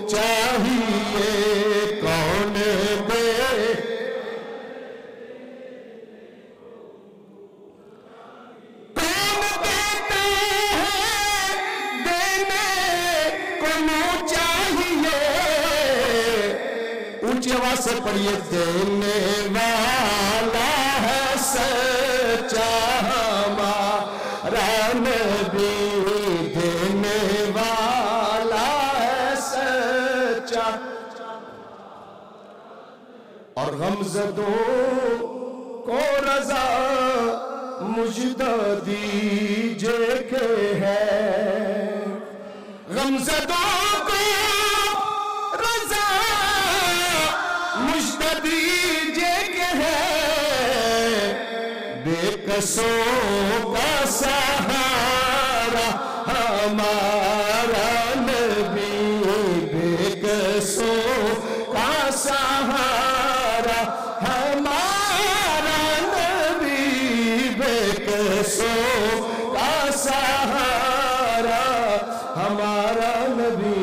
चाहिए कौन दे, कौन देते हैं देने को चाहिए। ऊंची आवाज से पढ़िए, देने वाला है सच्चा हमारा नबी, देने वाला है सच्चा। और गमज़दों को रज़ा मुजदा दीजिए के है, गमज़दों को रज़ा मुजदा दीजिए के है। बेकसों का सहारा हमारा नबी, बेकसों का सहारा हमारा नबी, बेकसों का सहारा हमारा नबी।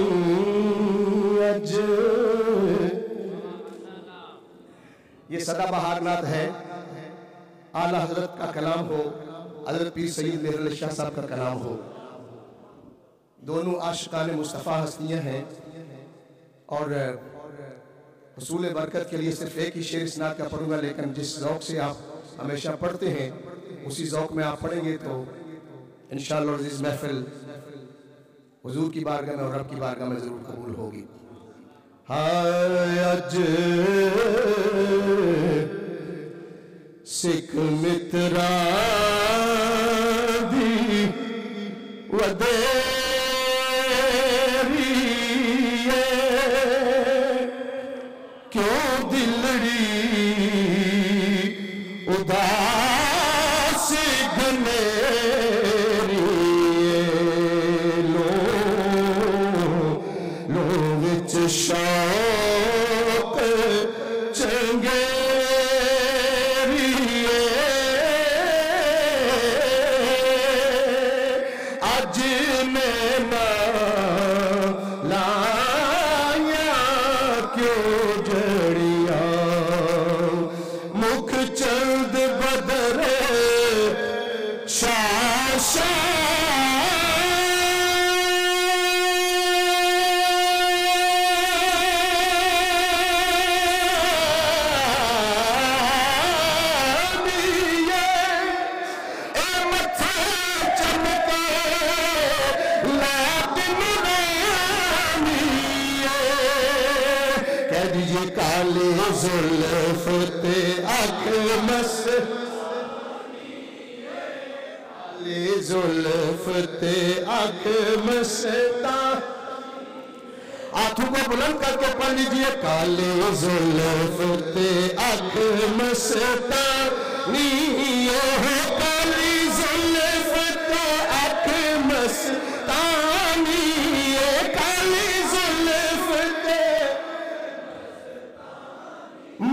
अज ये सदाबहार नात है, आला हजरत का कलाम हो, हजरत पीर सईद मेहर अली शाह साहब का कलाम हो। दोनों आशिकान मुस्तफ़ा हस्तियाँ हैं और हुसूल बरकत के लिए सिर्फ एक ही शेर इस नात का पढ़ूंगा, लेकिन जिस ज़ौक़ से आप हमेशा पढ़ते हैं उसी ज़ौक़ में आप पढ़ेंगे तो इंशाअल्लाह अज़ीज़ महफ़िल हुजूर की बारगाह में और रब की बारगाह में ज़रूर कबूल होगी। हाय अज सिख मित्रा दी वदेरी है, क्यों दिलड़ी उदास घनेरी, लो लो विच शौक चंगे जुल्फ़ते अखमस, जुल्फ़ते अखमसता। हाथों को बुलंद करके पढ़ लीजिए, काले जुल्फ़ते अखमसता नीये हो, काली जुल्फ़ते अखमसता नीये, काली जुल्फ़ते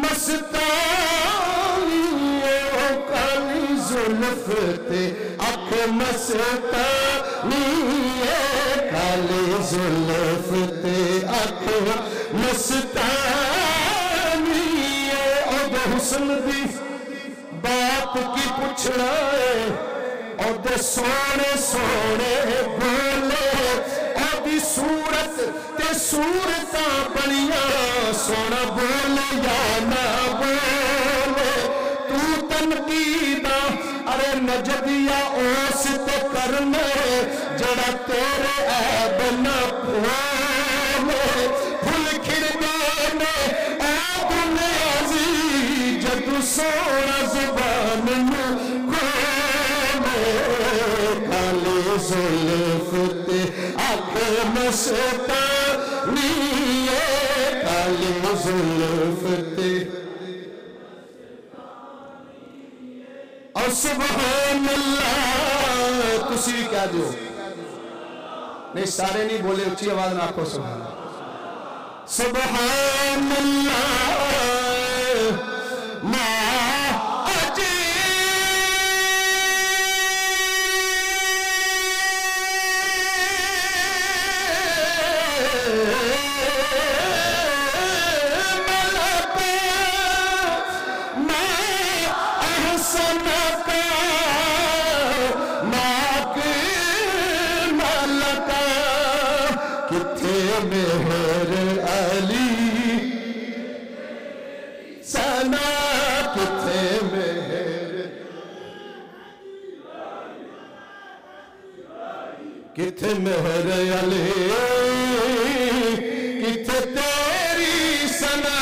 मस्तानी, काली जुल्फ़ते मस्तानी, काली जुल्फ़ते मस्तानी। और हुस्न दी बात की पुछना है, और सोने सोने बोले, और सूरत ते सूरता बनिया, सोना बोले या ना बोले, तू तनकीदा अरे नजदिया ओस ते करने, जड़ा तेरे ऐब न खोले, फुल खिड़ने में ऐब नियाज़ी, जदू सोना जुबान में खोले, काले जुल्फ़ते मस्तानी, काले जुल्फ़ते। और सुभान अल्लाह, तुसी क्या जो नहीं, सारे नहीं बोले, ऊंची आवाज में आपको सुभान सुभान अल्लाह। किथे मेहर अली सना किथे मेहर किथे मेहर अली किथे तेरी सना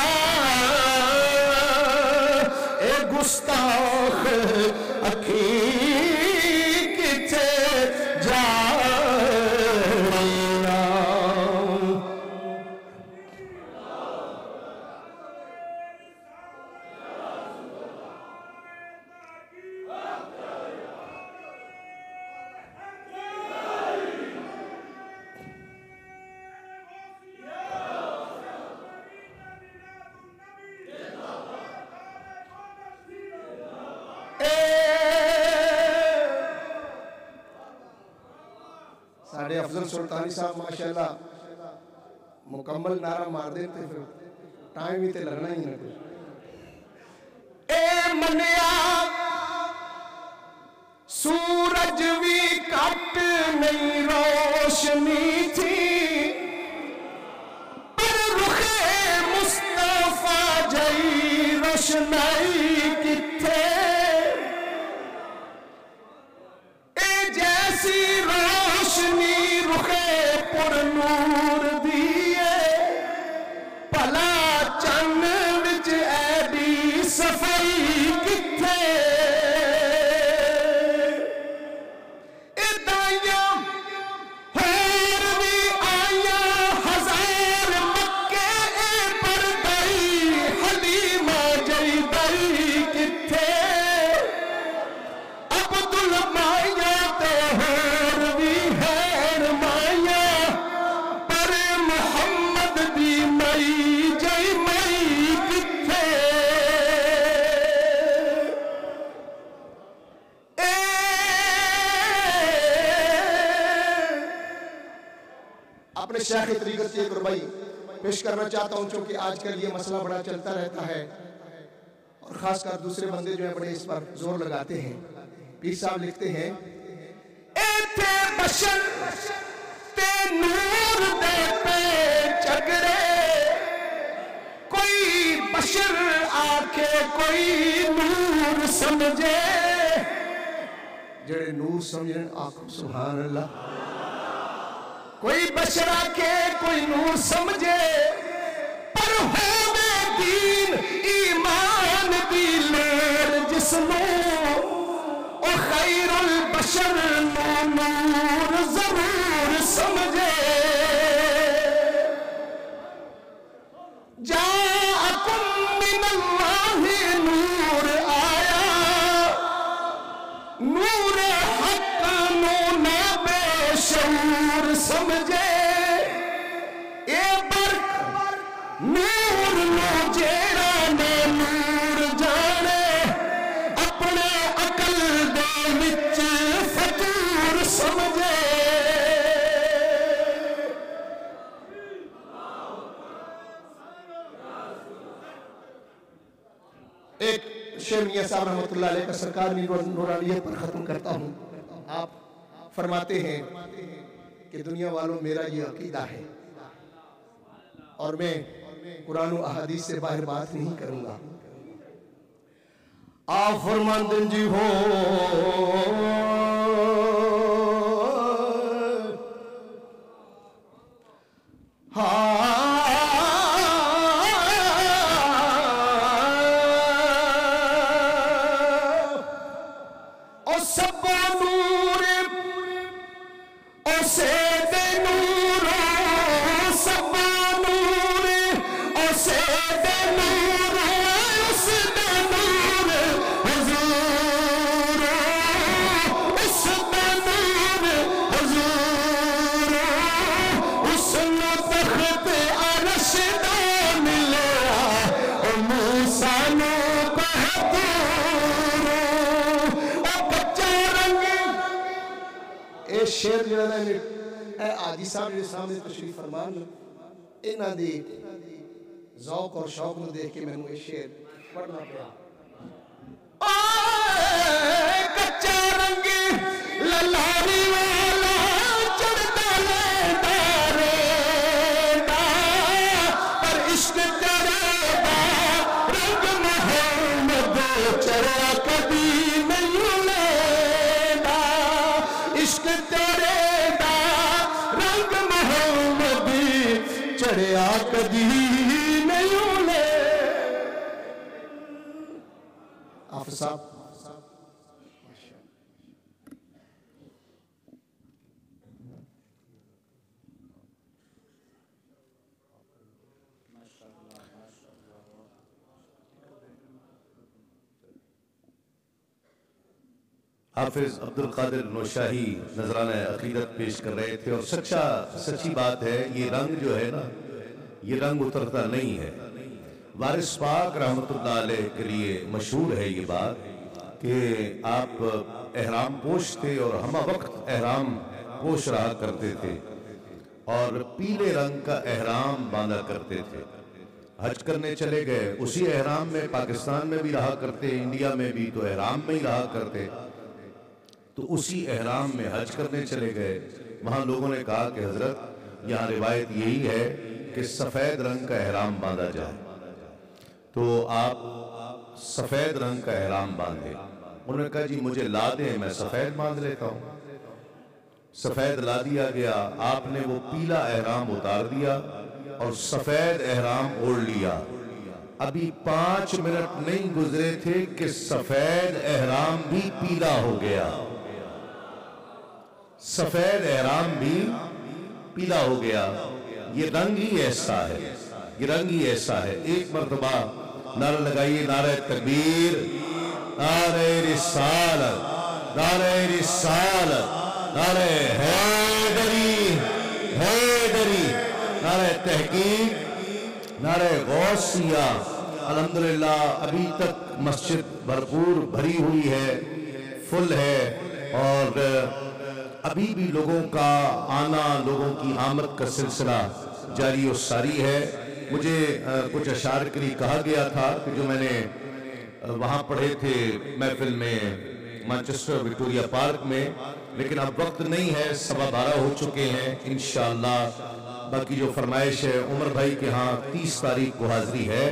ए गुस्ताख अखी किथे जा साढ़े अफजल सुल्तानी साहब माशाल्लाह मुकम्मल नारा मार देते फिर टाइम ही ते लगना ही ना ए मनिया सूरज भी कट नहीं रोशनी थी पर रुखे मुस्तफा जई रोशनाई किथे ए जैसी रोशनी रुखे पुर नूर दिए भला चन्न विच ऐडी सफाई किथे इदाइया होर भी आया हजार मक्के ए परदाई हलीमा जईदाई किथे अब्दुल माया ते होर भी हैन माया पर मुहम्मद दी मई जई मई किथे अपने शेख तरीक़त की एक रुबाई पेश करना चाहता हूं क्योंकि आजकल ये मसला बड़ा चलता रहता है और खासकर दूसरे बंदे जो है बड़े इस पर जोर लगाते हैं। पीर साहब लिखते हैं एथे बशर ते नूर दे पे चगरे कोई बशर आके कोई नूर समझे जेड़े नूर समझन आखो सुभान अल्लाह कोई बशर आके कोई नूर समझे पर होवे दीन ईमान दी लेर जिसनो ओ खैरुल बशर नूर जरूर समझे जाअकुम मिनल्लाहि नूर आया नूर हक ना बेशऊर समझे ए बरक नूर नो जेड़ा ने नूर जाने अपने अकल दे विच फतूर समझे एक शेर मियां साहब रहमतुल्लाह अलैह का सरकार नूरानियत पर खत्म करता हूं। आप फरमाते हैं कि दुनिया वालों मेरा ये अकीदा है और मैं कुरान और अहादीस से बाहर बात नहीं करूंगा। आप फरमाते जी हो शेर आदि साहब मेरे सामने तशरीफ फरमान इन्हां दी ज़ौक़ और शौक़ नूं देख के मैनूं ये शेर पढ़ना पिया। कच्चा रंग ललारी वाला चढ़ता लेदारे चढ़ा कभी नहीं लेना, इश्क तेरे दा रंग मोहम्मद चढ़ा कभी नहीं ले। आप साहब हाफिज अब्दुल कादिर नौशाही नजराना अकीदत पेश कर रहे थे। और सच्ची बात है, ये रंग जो है ना, ये रंग उतरता नहीं है। वारिस पाक रहमतुल्लाह अलैह के लिए मशहूर है ये बात कि आप एहराम पोश थे और हम वक्त एहराम पोश रहा करते थे और पीले रंग का एहराम बांधा करते थे। हज करने चले गए, उसी एहराम में पाकिस्तान में भी रहा करते, इंडिया में भी तो एहराम में ही रहा करते, तो उसी एहराम में हज करने चले गए। वहाँ लोगों ने कहा कि हजरत यहाँ रिवायत यही है कि सफ़ेद रंग का एहराम बांधा जाए, तो आप सफ़ेद रंग का एहराम बांधे। उन्होंने कहा जी मुझे ला दें, मैं सफ़ेद बांध लेता हूँ। सफ़ेद ला दिया गया, आपने वो पीला एहराम उतार दिया और सफ़ेद एहराम ओढ़ लिया। अभी 5 मिनट नहीं गुजरे थे कि सफ़ेद एहराम भी पीला हो गया, सफेद एहराम भी पीला हो गया। ये रंग ही ऐसा है, ये रंग ही ऐसा है। एक मर्तबा नारा लगाइए, नारे तकबीर, नारे रिसालत, नारे रिसालत, नारे हैदरी, हैदरी, नारे तहकीक, नारे गौसिया। अल्हम्दुलिल्लाह अभी तक मस्जिद भरपूर भरी हुई है, फुल है और अभी भी लोगों का आना, लोगों की आमद का सिलसिला जारी और सारी है। मुझे कुछ अशार के लिए कहा गया था कि जो मैंने वहाँ पढ़े थे महफिल में मैनचेस्टर विक्टोरिया पार्क में, लेकिन अब वक्त नहीं है, 12:15 हो चुके हैं। इंशाअल्लाह बाकी जो फरमाइश है उमर भाई के यहाँ 30 तारीख को हाजिरी है,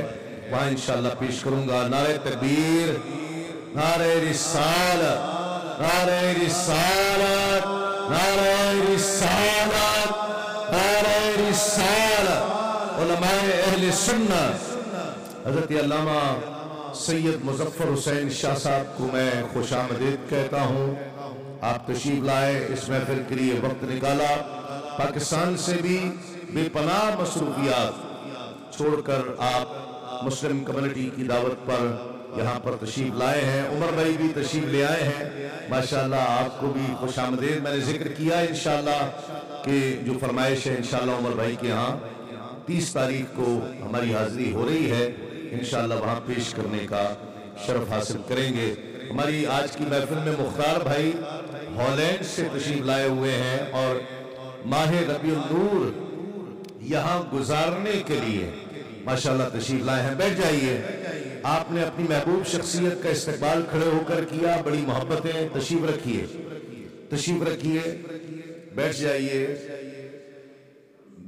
वहाँ इंशाअल्लाह पेश करूँगा। नारे तकबीर, नारे रिसालत, नारे रिसालत, नारे रिसालत, नारे रिसालत। उलमाए अहले सुन्नत हज़रत अल्लामा सैयद मुज़फ़्फ़र हुसैन शाह साहब को मैं खुशामदीद कहता हूँ। आप तशरीफ लाए, इस महफिल के लिए वक्त निकाला, पाकिस्तान से भी बेपनाह मसरूफियात छोड़कर आप मुस्लिम कम्युनिटी की दावत पर यहाँ पर तशरीफ लाए हैं। उमर भाई भी तशरीफ ले आए हैं, माशाल्लाह आपको भी खुशामदीद। मैंने जिक्र किया इंशाल्लाह कि जो फरमाइश है इंशाल्लाह उमर भाई के यहाँ 30 तारीख को हमारी हाजिरी हो रही है, इंशाल्लाह वहाँ पेश करने का शरफ हासिल करेंगे। हमारी आज की महफिल में मुख्तार भाई हॉलैंड से तशरीफ लाए हुए हैं और माह रबीउल नूर यहाँ गुजारने के लिए माशाल्लाह तशरीफ लाए हैं। बैठ जाइए, आपने अपनी महबूब शख्सियत का इस्तकबाल खड़े होकर किया, बड़ी मोहब्बतें। तशरीफ रखिए, तशरीफ रखिए, बैठ जाइए,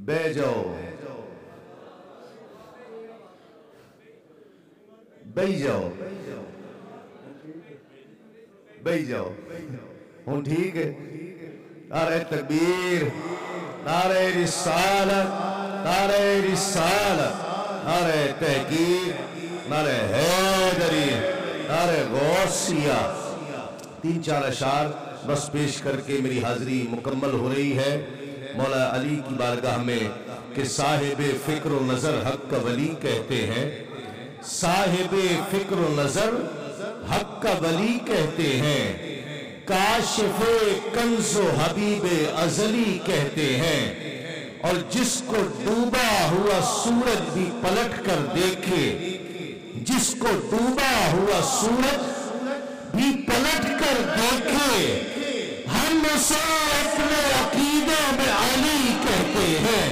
बैठ जाओ, बैठ जाओ, बैठ जाओ। हूँ ठीक है। नारे तकबीर, नारे रिसालत, नारे रिसालत, नारे तहकीक, नारे हैदरी, नारे गौसिया। 3-4 अशार बस पेश करके मेरी हाजिरी मुकम्मल हो रही है। मौला अली की बारगाह में कि साहिबे फिक्र व नजर हक का वली कहते हैं, साहिबे फिक्र व नजर हक का वली कहते हैं, काशिफे कंज़ो हबीबे अजली कहते हैं। और जिसको डूबा हुआ सूरज भी पलट कर देखे, जिसको डूबा हुआ सूरज भी पलट कर देखे, हम उसे अपने अकीदे में अली कहते हैं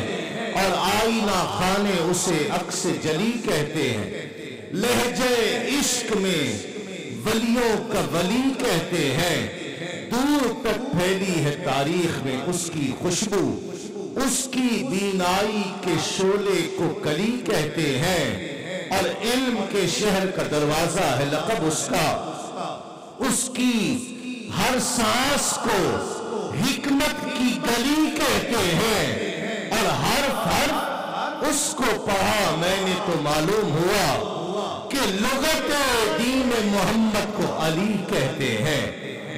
और आईना खाने उसे अक्स जली कहते हैं। लहजे इश्क में वलियों का वली कहते हैं, दूर तक फैली है तारीख में उसकी खुशबू, उसकी बीनाई के शोले को कली कहते हैं। और इल्म के शहर का दरवाजा है लक़ब उसका। उसकी हर सांस को हिकमत की गली कहते हैं और हर हर्फ उसको पढ़ा मैंने तो मालूम हुआ कि लुगत दीन मोहम्मद को अली कहते हैं।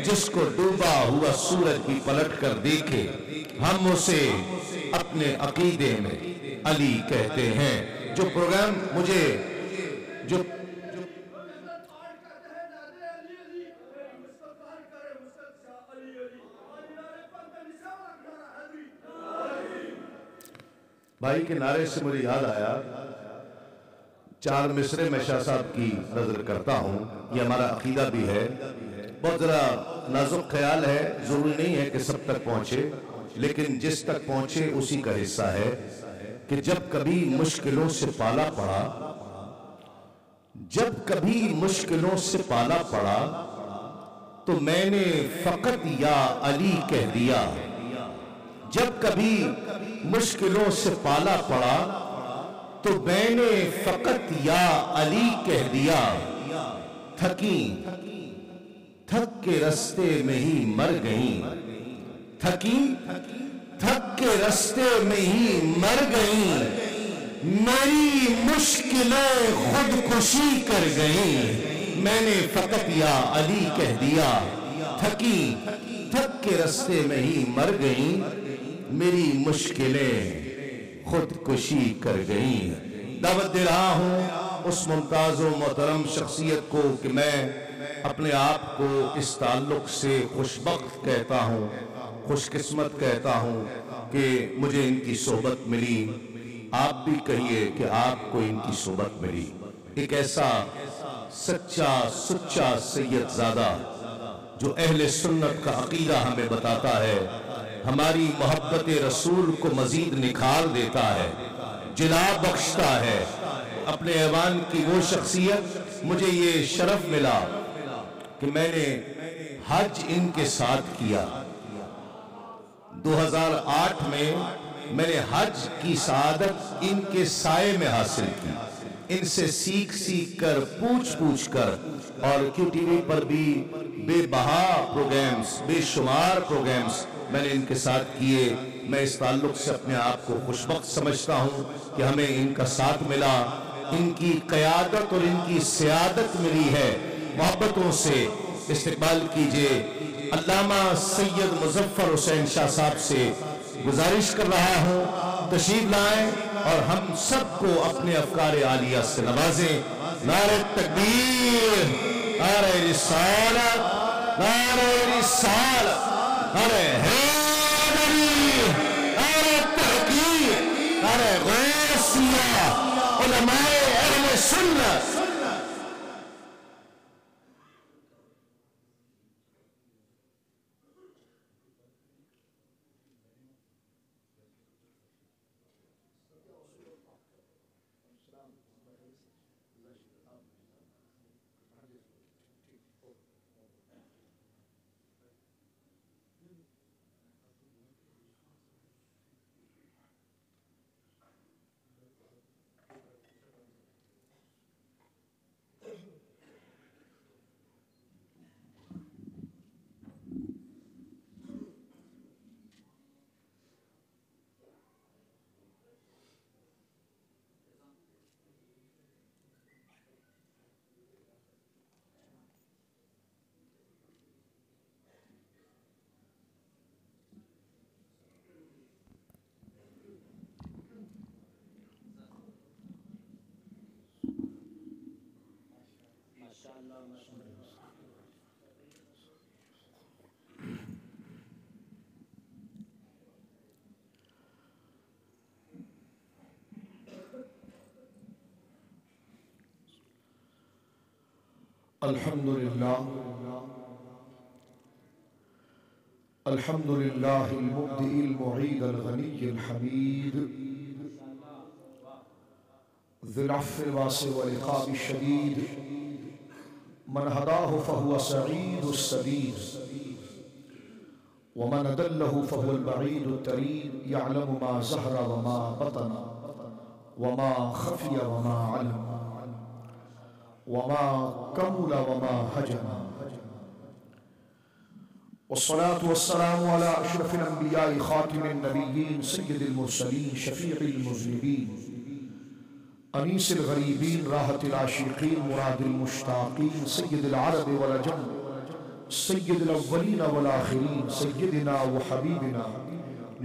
जिसको डूबा हुआ सूरज भी पलट कर देखे हम उसे अपने अकीदे में अली कहते हैं। जो प्रोग्राम मुझे जो भाई के नारे से मुझे याद आया, 4 मिसरे मैं शाह साहब की नजर करता हूँ, ये हमारा अकीदा भी है। बहुत जरा नाजुक ख्याल है, जरूरी नहीं है कि सब तक पहुंचे, लेकिन जिस तक पहुंचे उसी का हिस्सा है कि जब कभी मुश्किलों से पाला पड़ा, जब कभी मुश्किलों से पाला पड़ा तो मैंने फकत या अली कह दिया। जब कभी मुश्किलों से पाला पड़ा तो मैंने फकत या अली कह दिया। थकी थक के रास्ते में ही मर गई, थकी थक के रास्ते में ही मर गई। मेरी मुश्किलें खुदकुशी कर गई, मैंने फकत या अली कह दिया। थकी थक के रास्ते में ही मर गई, मेरी मुश्किलें खुदकुशी कर गई। दावत दे रहा हूं उस मुमताज़ व मोहतरम शख्सियत को कि मैं अपने आप को इस ताल्लुक से खुशबख्त कहता हूं, खुशकिस्मत कहता हूं कि मुझे इनकी सोहबत मिली। आप भी कहिए कि आपको इनकी सोहबत मिली। एक ऐसा सच्चा सुच्चा सैयदजादा जो अहले सुन्नत का अकीदा हमें बताता है, हमारी मोहब्बत रसूल को मजीद निखार देता है, जिला बख्शता है। अपने ऐवान की वो शख्सियत, मुझे ये शरफ मिला कि मैंने हज इनके साथ किया। 2008 में मैंने हज की सआदत इनके साये में हासिल की। इनसे सीख सीख कर, पूछ पूछ कर, और QTV पर भी बेबहा प्रोग्राम्स, बेशुमार प्रोग्राम्स मैंने इनके साथ किए। मैं इस ताल्लुक से अपने आप को खुशबख्त समझता हूँ कि हमें इनका साथ मिला, इनकी क़यादत और इनकी सियादत मिली है। मोहब्बतों से इस्तकबाल कीजिए। अल्लामा सैयद मुज़फ़्फ़र हुसैन शाह साहब से गुजारिश कर रहा हूँ तशरीफ लाएं और हम सबको अपने अफ़कार आलिया से नवाजें। नारे तकबीर, नारे रिसालत, नारे रिसालत, नारे हैदरी, नारे तहक़ीक़, नारे गौसिया, उलमाए अहले सुन्नत। अल्हम्दुलिल्लाह, अल्हम्दुलिल्लाहिल मुब्दिइल मुईदल गनिय्यिल हमीद, ज़िल अफ़्फ़ि वासिअ वल इक़ाबि शदीद, मन हदाहु फ़हुव सईदुस सदीद, व मन अदल्लहु फ़हुवल बईदुत तरीद, यअलमु मा ज़हरा व मा बतन व मा ख़फ़िय व मा अलम। वमा कमुला वमा हजना। वस्सलातु वस्सलामु अला अशरफिल अंबिया'i खातिमिन नबिय्यीन सय्यिदिल मुरसलीन शफीइल मुज़निबीन अनीसिल गरीबीन राहतिल आशिकीन मुरादिल मुश्ताकीन सय्यिदिल अरब वल अजम सय्यिदिल अव्वलीन वल आखिरीन सय्यिदिना व हबीबिना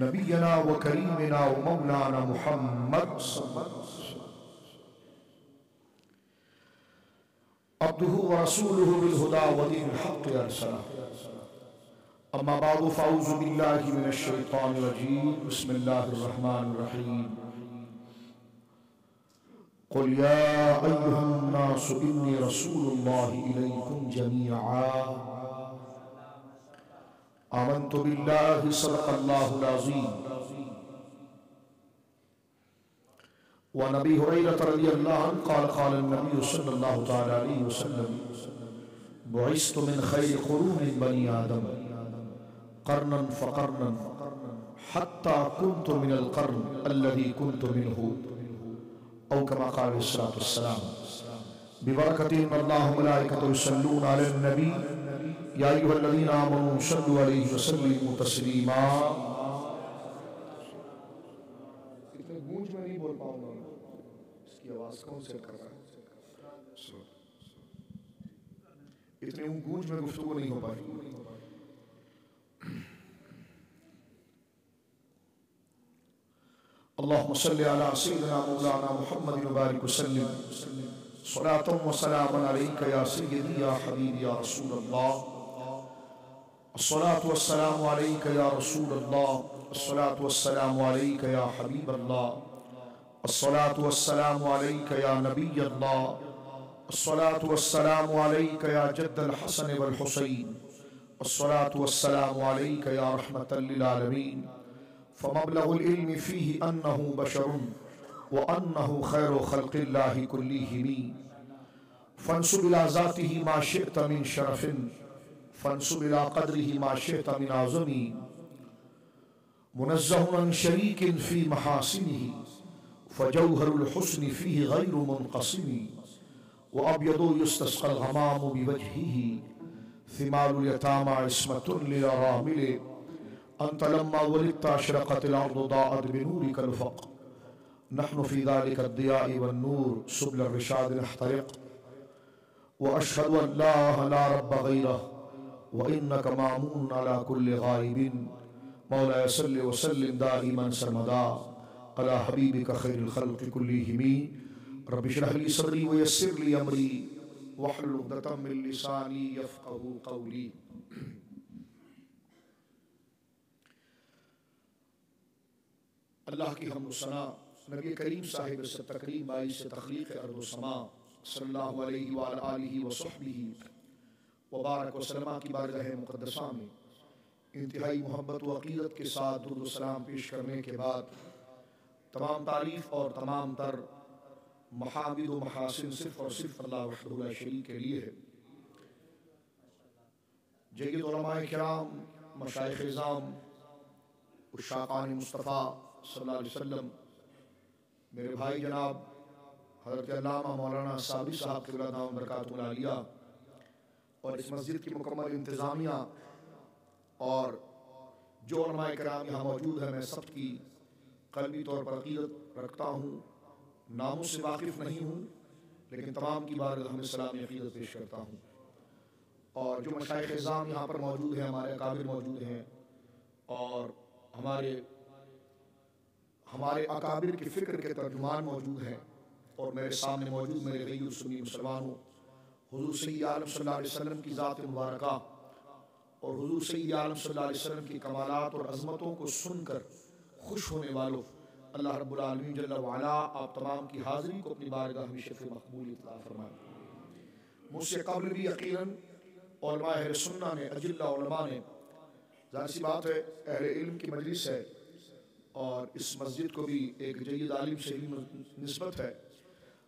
नबियना व करीमिना व मौलाना मुहम्मद अब्दुहु व रसूलुहु बिल हुदा व दीनिल हक़्क़ि अरसला। अम्मा बादु फ़अऊज़ु बिल्लाहि मिनश शैतानिर रजीम। बिस्मिल्लाहिर रहमानिर रहीम। क़ुल या अय्युहन नासु इन्नी रसूलुल्लाहि इलैकुम जमीअआ आमन्तु बिल्लाहि सदक़ल्लाहुल अज़ीम। व नबी हुरैरा रज़ियल्लाहु अन्हु क़ाल क़ाल नबी सल्लल्लाहु तआला अलैहि वसल्लम बुइस्तु मिन खैरि क़ुरूनि बनी आदम क़र्नन फ़क़र्नन हत्ता कुन्तु मिनल क़र्न अल्लज़ी कुन्तु मिन्हु औ कमा क़ाल अलैहिस्सलातु वस्सलाम। बिबरकति अल्लाहु व मलाइकतुहु युसल्लूना अलन नबी या अय्युहल्लज़ीना आमनू सल्लु अलैहि व सल्लिमू तस्लीमा। इतने गूंज में नहीं बोल पाऊंगा, इसकी आवाज कौन सेट कर रहा है? इतनी गूंज में गुफ्तगू नहीं हो पाई। अल्लाहुम्मा सल्लि अला सय्यिदिना मौलाना मुहम्मदिन व बारिक वसल्लिम सलातन व सलामन अलैका या सय्यदी या हबीबी या रसूलल्लाह। अस्सलातु वस्सलामु अलैका या रसूलल्लाह। अस्सलातु वस्सलामु अलैका या हबीबल्लाह। अस्सलातु वस्सलामु अलैका या नबियल्लाह। अस्सलातु वस्सलामु अलैका या जद्दल हसन वल हुसैन। अस्सलातु वस्सलामु अलैका या रहमतल लिल आलमीन। फमबलगुल इल्मि फीहि अन्नहु बशरुन व अन्नहु खैरु खल्क़िल्लाहि कुल्लिहिम। फंसुब इला ज़ातिहि मा शि'त मिन शरफिन फंसुब इला क़द्रिहि मा शि'त मिन आज़मी। मुनज़्ज़हुन अन शरीकिन फ़ी महासिनिहि फ़जौहरुल हुस्नि फ़ीहि गैरु मुनक़सिम। व अब्यदु युस्तस्क़ल ग़मामु बिवजहिहि थिमालुल यतामा इस्मतुन लिल अरामिल। अंत लम्मा वलिदत अशरक़तिल अर्दु दाअत बिनूरिकल फ़क़ नहनु फ़ी ज़ालिका अद-दियाइ वन-नूर सुब्ल ar-रिशाद नहतरिक़। व अशहदु अन ला रब्ब ग़ैरह व इन्नका मामून अला कुल्लि ग़ाइबिन। मौला सल्लि व सल्लिम दाइमन सरमदा अला हबीबिका खैरिल ख़ल्क़ि कुल्लिहिम। रब्बि इश्रह ली सदरी व यस्सिर ली अमरी वहलुल उक़दतम मिन लिसानी यफ़क़हू क़ौली। अल्लाह की हम्द सना नबी करीम साहिब से तकरीम बाई से तख़लीक़ अर्ज़ व समा सल्लल्लाहु अलैहि व आलिहि व सहबिहि व बारक व सल्लम की बारगाह मुक़द्दसा में इंतहाई मोहब्बत व अक़ीदत के साथ दुरूद व सलाम पेश करने के बाद तमाम तारीफ़ और तमाम तर महामिद व महासिन सिर्फ़ और सिर्फ़ अल्लाह वहदहु ला शरीक के लिए है। जय्यद उलमाए किराम, मशाइख़ इज़ाम, उश्शाक़ान मुस्तफ़ा सल्लल्लाहु अलैहि वसल्लम, मेरे भाई जनाब हज़रत अल्लामा मौलाना साबरी साहब क़िबला दाम बरकातुहुल आलिया और इस मस्जिद की मुकम्मल इंतज़ामिया और जो उलमाए किराम यहाँ मौजूद है, मैं सबकी क़ल्बी तौर पर अक़ीदत रखता हूँ, नामों से वाकिफ़ नहीं हूँ, लेकिन तमाम की बारगाह में सलामी अक़ीदत पेश करता हूँ। और जो मशाइख़ इज़ाम यहाँ पर मौजूद हैं, हमारे अकाबिर मौजूद हैं और हमारे अकाबिर की फ़िक्र के तर्जुमान मौजूद हैं और मेरे सामने मौजूद मेरे गरीब सुन्नी मुसलमानों, हुज़ूर सय्यद आलम सल्लल्लाहु अलैहि वसल्लम की ज़ात मुबारका और हुज़ूर सय्यद आलम सल्लल्लाहु अलैहि वसल्लम की कमालात और अज़मतों को सुनकर खुश होने वालों, अल्लाह रब्बुल आलमीन जल्ल व अला आप तमाम की हाज़िरी को अपनी बारगाह में शफ़े मक़बूल अता फ़रमाए। मुझसे क़ब्ल भी यक़ीनन उलमा अहले सुन्नह ने, अजिल्ला उलमा ने, ज़ाहिर सी बात है अहले इल्म की मजलिस है और इस मस्जिद को भी एक जय्यद आलिम से भी निस्बत है,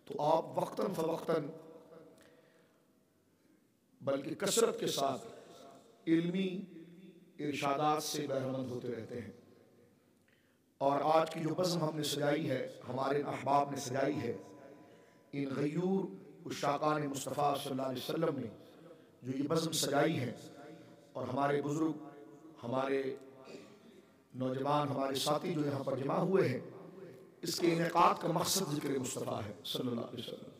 तो आप वक्तन फ़वक्तन बल्कि कसरत के साथ इल्मी इरशादात से बहरमंद होते रहते हैं। और आज की जो बज़्म हमने सजाई है, हमारे अहबाब ने सजाई है, इन गयूर उस शाकान मुस्तफ़ा सल्लल्लाहु अलैहि वसल्लम ने जो ये बज़्म सजाई है और हमारे बुजुर्ग, हमारे नौजवान, हमारे साथी जो यहाँ पर जमा हुए हैं, इसके इनेकाद का मकसद ज़िक्र मुस्तफ़ा है सल्लल्लाहु अलैहि वसल्लम।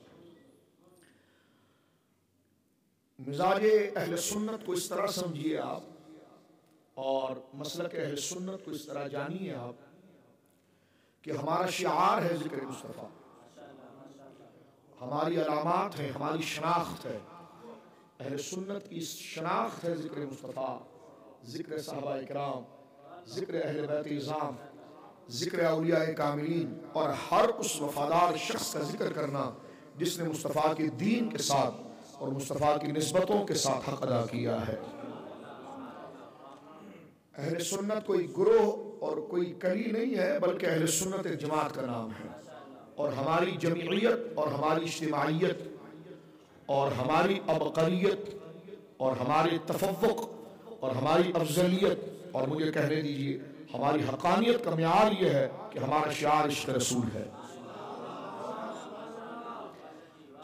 मिजाज अहले सुन्नत को इस तरह समझिए आप, और मसलक अहले सुन्नत को इस तरह जानिए आप कि हमारा शिआर है ज़िक्र मुस्तफ़ा, हमारी अलामात है, हमारी शनाख्त है। अहले सुन्नत की शनाख्त है ज़िक्र मुस्तफ़ा, ज़िक्र सहाबा इकराम, ज़िक्र अहले बैत इज़ाम, ज़िक्र औलिया कामिलीन, और हर उस वफादार शख्स का जिक्र करना जिसने मुस्तफ़ा के दीन के साथ और मुस्तफ़ा की निस्बतों के साथ हक़ अदा किया है। अहले सुन्नत कोई गुरोह और कोई कली नहीं है, बल्कि अहले सुन्नत एक जमात का नाम है। और हमारी जमीयत और हमारी इज्तिमाइयत और हमारी अबक़लियत और हमारी तफव्वुक़ और हमारी अफजलियत, और मुझे कहने दीजिए हमारी हक़ानियत का मियार ये है कि हमारा शिआर इश्क़ रसूल है।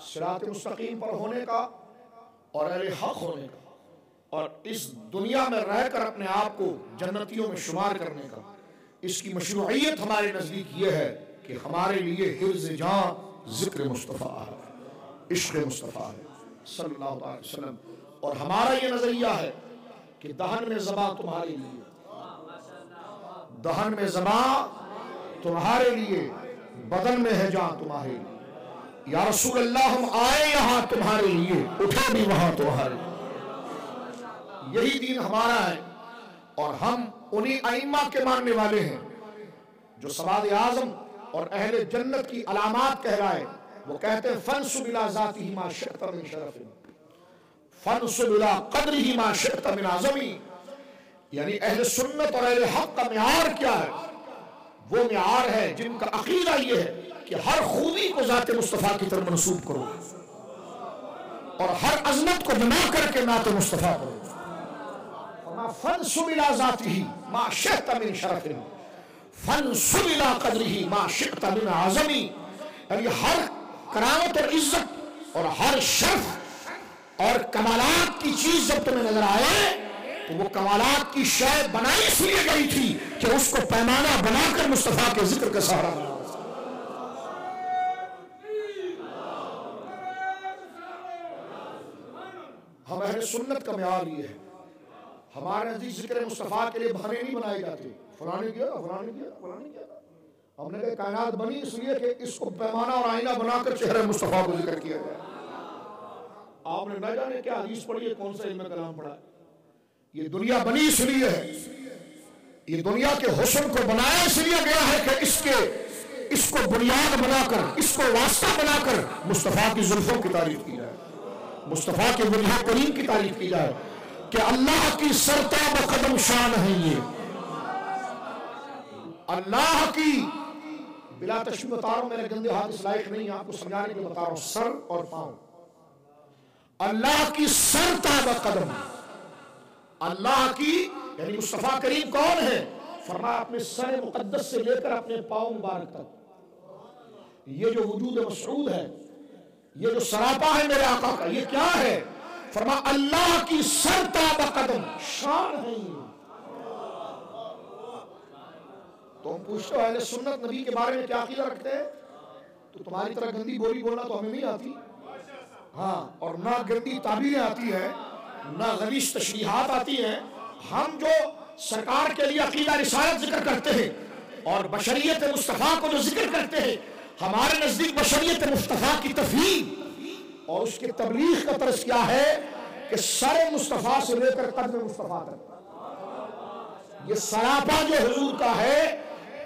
सिरात मुस्तकीम पर होने का और अहले हक़ होने का, और इस दुनिया में रहकर अपने आप को जन्नतियों में शुमार करने का, इसकी मशरूइयत हमारे नज़दीक ये है कि हमारे लिए हिफ्ज़ जान ज़िक्र मुस्तफ़ा है, इश्क़ मुस्तफ़ा है सल्लल्लाहु अलैहि वसल्लम। और हमारा ये नज़रिया है कि दहन में ज़बां तुम्हारे लिए, दहन में ज़बां तुम्हारे लिए, बदन में है जान तुम्हारे लिए। या रसूल अल्लाह, हम आए यहाँ तुम्हारे लिए, उठे भी वहाँ तुम्हारे लिए। यही दीन हमारा है, और हम उन्हीं अइम्मा के मानने वाले हैं जो सवाद आज़म और अहले जन्नत की अलामात कहलाए। वो कहते हैं फंसुब इला ज़ातिही मा शिअत मिन शरफ़िन, फंसुब इला क़द्रिही मा शिअत मिन अज़मी। यानी अहले सुन्नत और अहले हक़ का मियार क्या है? वो मियार है जिनका अक़ीदा ये है कि हर खूबी को ज़ात मुस्तफ़ा की तरफ मंसूब करो और हर अज़मत को बना करके नात मुस्तफ़ा करो। फंसुब इला ज़ातिही मा शिअत मिन शरफ़िन, फंसुब इला क़द्रिही मा शिअत मिन अज़मी। यानी हर करामत और इज्जत और हर शर्फ और कमालात की चीज जब तुम्हें नजर आए, तो वो कमालात की शय बनाई इसलिए गई थी कि उसको पैमाना बनाकर मुस्तफा के जिक्र का सहारा बना। हम अहले सुन्नत का म्यार ये है, हमारे नजदीक जिक्र मुस्तफा के लिए बहाने नहीं बनाए जाते, फलाने किया फलाने किया फलाने किया। हमने कहा कायनात बनी इसलिए कि इसको पैमाना और आईना बनाकर चेहरे मुस्तफा को जिक्र किया जाए। आपने न जाने क्या हदीस पढ़ी है, कौन सा इल्म कलाम पढ़ा है। ये दुनिया बनी इसलिए है, ये दुनिया के हुस्न को बनाया इसलिए गया है कि इसको बुनियाद बनाकर, इसको वास्ता बनाकर मुस्तफा की जुल्फों की तारीफ की जाए, मुस्तफा के वजह करीम की तारीफ की जाए कि अल्लाह की सरताब कदम शान है। ये अल्लाह की, बिला तशबीह बता रहा हूं, मेरे गंदे हाथ इस लायक नहीं, आपको समझाने के लिए बता रहा हूं, सर और पांव, अल्लाह की सरताब कदम, अल्लाह की यानी मुस्तफा करीम कौन है? फरमाया अपने सर मुकद्दस से लेकर अपने पांव मुबारक तक, ये जो वजूद मसऊद है, ये जो सरापा है मेरे आका का, ये क्या है? फरमाया अल्लाह की सरताब कदम शान है ये। तो हम पूछते हो अहले सुन्नत नबी के बारे में क्या अकीदा रखते हैं? तो तुम्हारी तरह गंदी बोली बोलना तो हमें नहीं आती, हाँ, और ना गंदी ताबीरें आती है, ना गलीज़ तशरीहात आती हैं। हम जो सरकार के लिए अकीदा रिसालत जिक्र करते हैं और बशरियत मुस्तफ़ा को जो जिक्र करते हैं, हमारे नजदीक बशरियत मुस्तफ़ा की तफहीम और उसकी तबलीग का तर्ज क्या है कि सर मुस्तफ़ा से लेकर कदम मुस्तफ़ा तक ये सरापा जो हुजूर का है,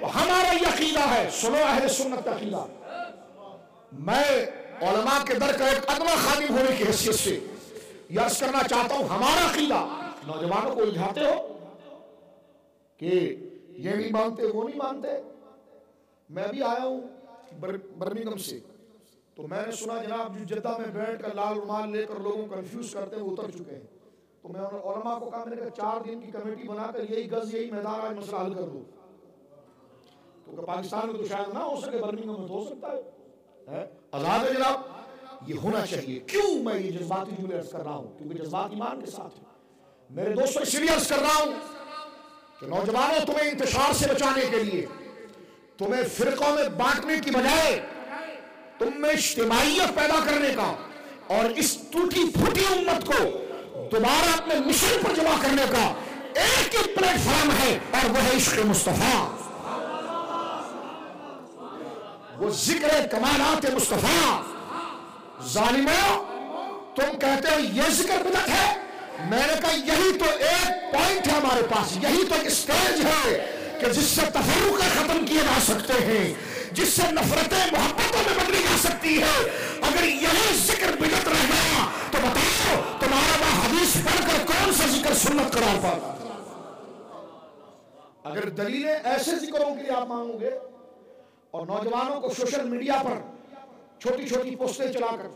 तो हमारा ये अकीदा है। सुनो अहले सुन्नत का अकीदा, मैं उलमा के दर का एक अदना खादिम होने की हैसियत से यर्ज करना चाहता हूं, हमारा अकीदा, नौजवानों को उलझाते हो कि ये नहीं मानते वो नहीं मानते। मैं भी आया हूं बर्मिंघम से, तो मैंने सुना जनाब जो जद्दा में बैठ कर लाल रुमाल लेकर लोगों को कंफ्यूज करते हैं वो उतर चुके हैं। तो मैं उलमा को कहा, मैंने कहा 4 दिन की कमेटी बनाकर यही गज यही मैदान आज मसला हल कर दो। तो पाकिस्तान में तो शायद ना हो सके, बर्मिंघम में तो हो सकता है, आजाद है जनाब। ये होना चाहिए। क्यों मैं ये जज्बाती जुमले अर्ज कर रहा हूं? क्योंकि जज्बात ईमान के साथ है। मेरे दोस्तों इसलिए अर्ज कर रहा हूं कि नौजवानों, तुम्हें इंतशार से बचाने के लिए, तुम्हें फिरकों में बांटने की बजाय तुम में इज्तिमाइयत पैदा करने का और इस टूटी फूटी उम्मत को दोबारा अपने मिशन पर जमा करने का एक ही प्लेटफॉर्म है, और वह है इश्क़ मुस्तफा, वो जिक्र कमालात मुस्तफा। जालिमों, तुम कहते हो ये जिक्र बिदअत है, मैंने कहा यही तो एक पॉइंट है हमारे पास, यही तो एक स्टेज है कि जिससे तफर्रुक़ खत्म किए जा सकते हैं, जिससे नफरतें मोहब्बतों में बदली जा सकती है। अगर यही जिक्र बिदअत रह गया तो बताओ तुम्हारा वह हदीस पढ़कर कौन सा जिक्र सुन्नत करार पाता? अगर दलीलें ऐसे जिक्रों के लिए आप मांगोगे और नौजवानों को सोशल मीडिया पर छोटी छोटी पोस्टें चलाकर,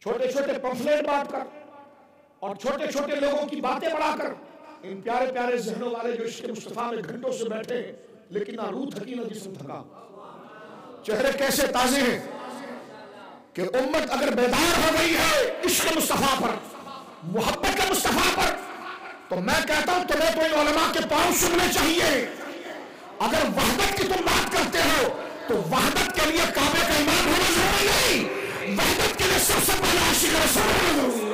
छोटे छोटे पंफलेट बांटकर और छोटे छोटे लोगों की बातें बढ़ाकर, इन प्यारे प्यारे ज़हनों वाले जो इश्क़ मुस्तफ़ा में घंटों से बैठे हैं लेकिन ना रूह थकी ना जिस्म थका, चेहरे कैसे ताजे हैं कि उम्मत अगर बेदार हो गई है इश्क़ मुस्तफ़ा पर, मोहब्बत के मुस्तफ़ा पर, तो मैं कहता हूं तुम्हें तो इन उलमा के पांव सुनने चाहिए। अगर वहदत की तुम बात करते हो तो वहदत के लिए काबे का इमाम होना जरूरी नहीं, वहदत के लिए सबसे पहले आशिक़ रसूल होना जरूरी है।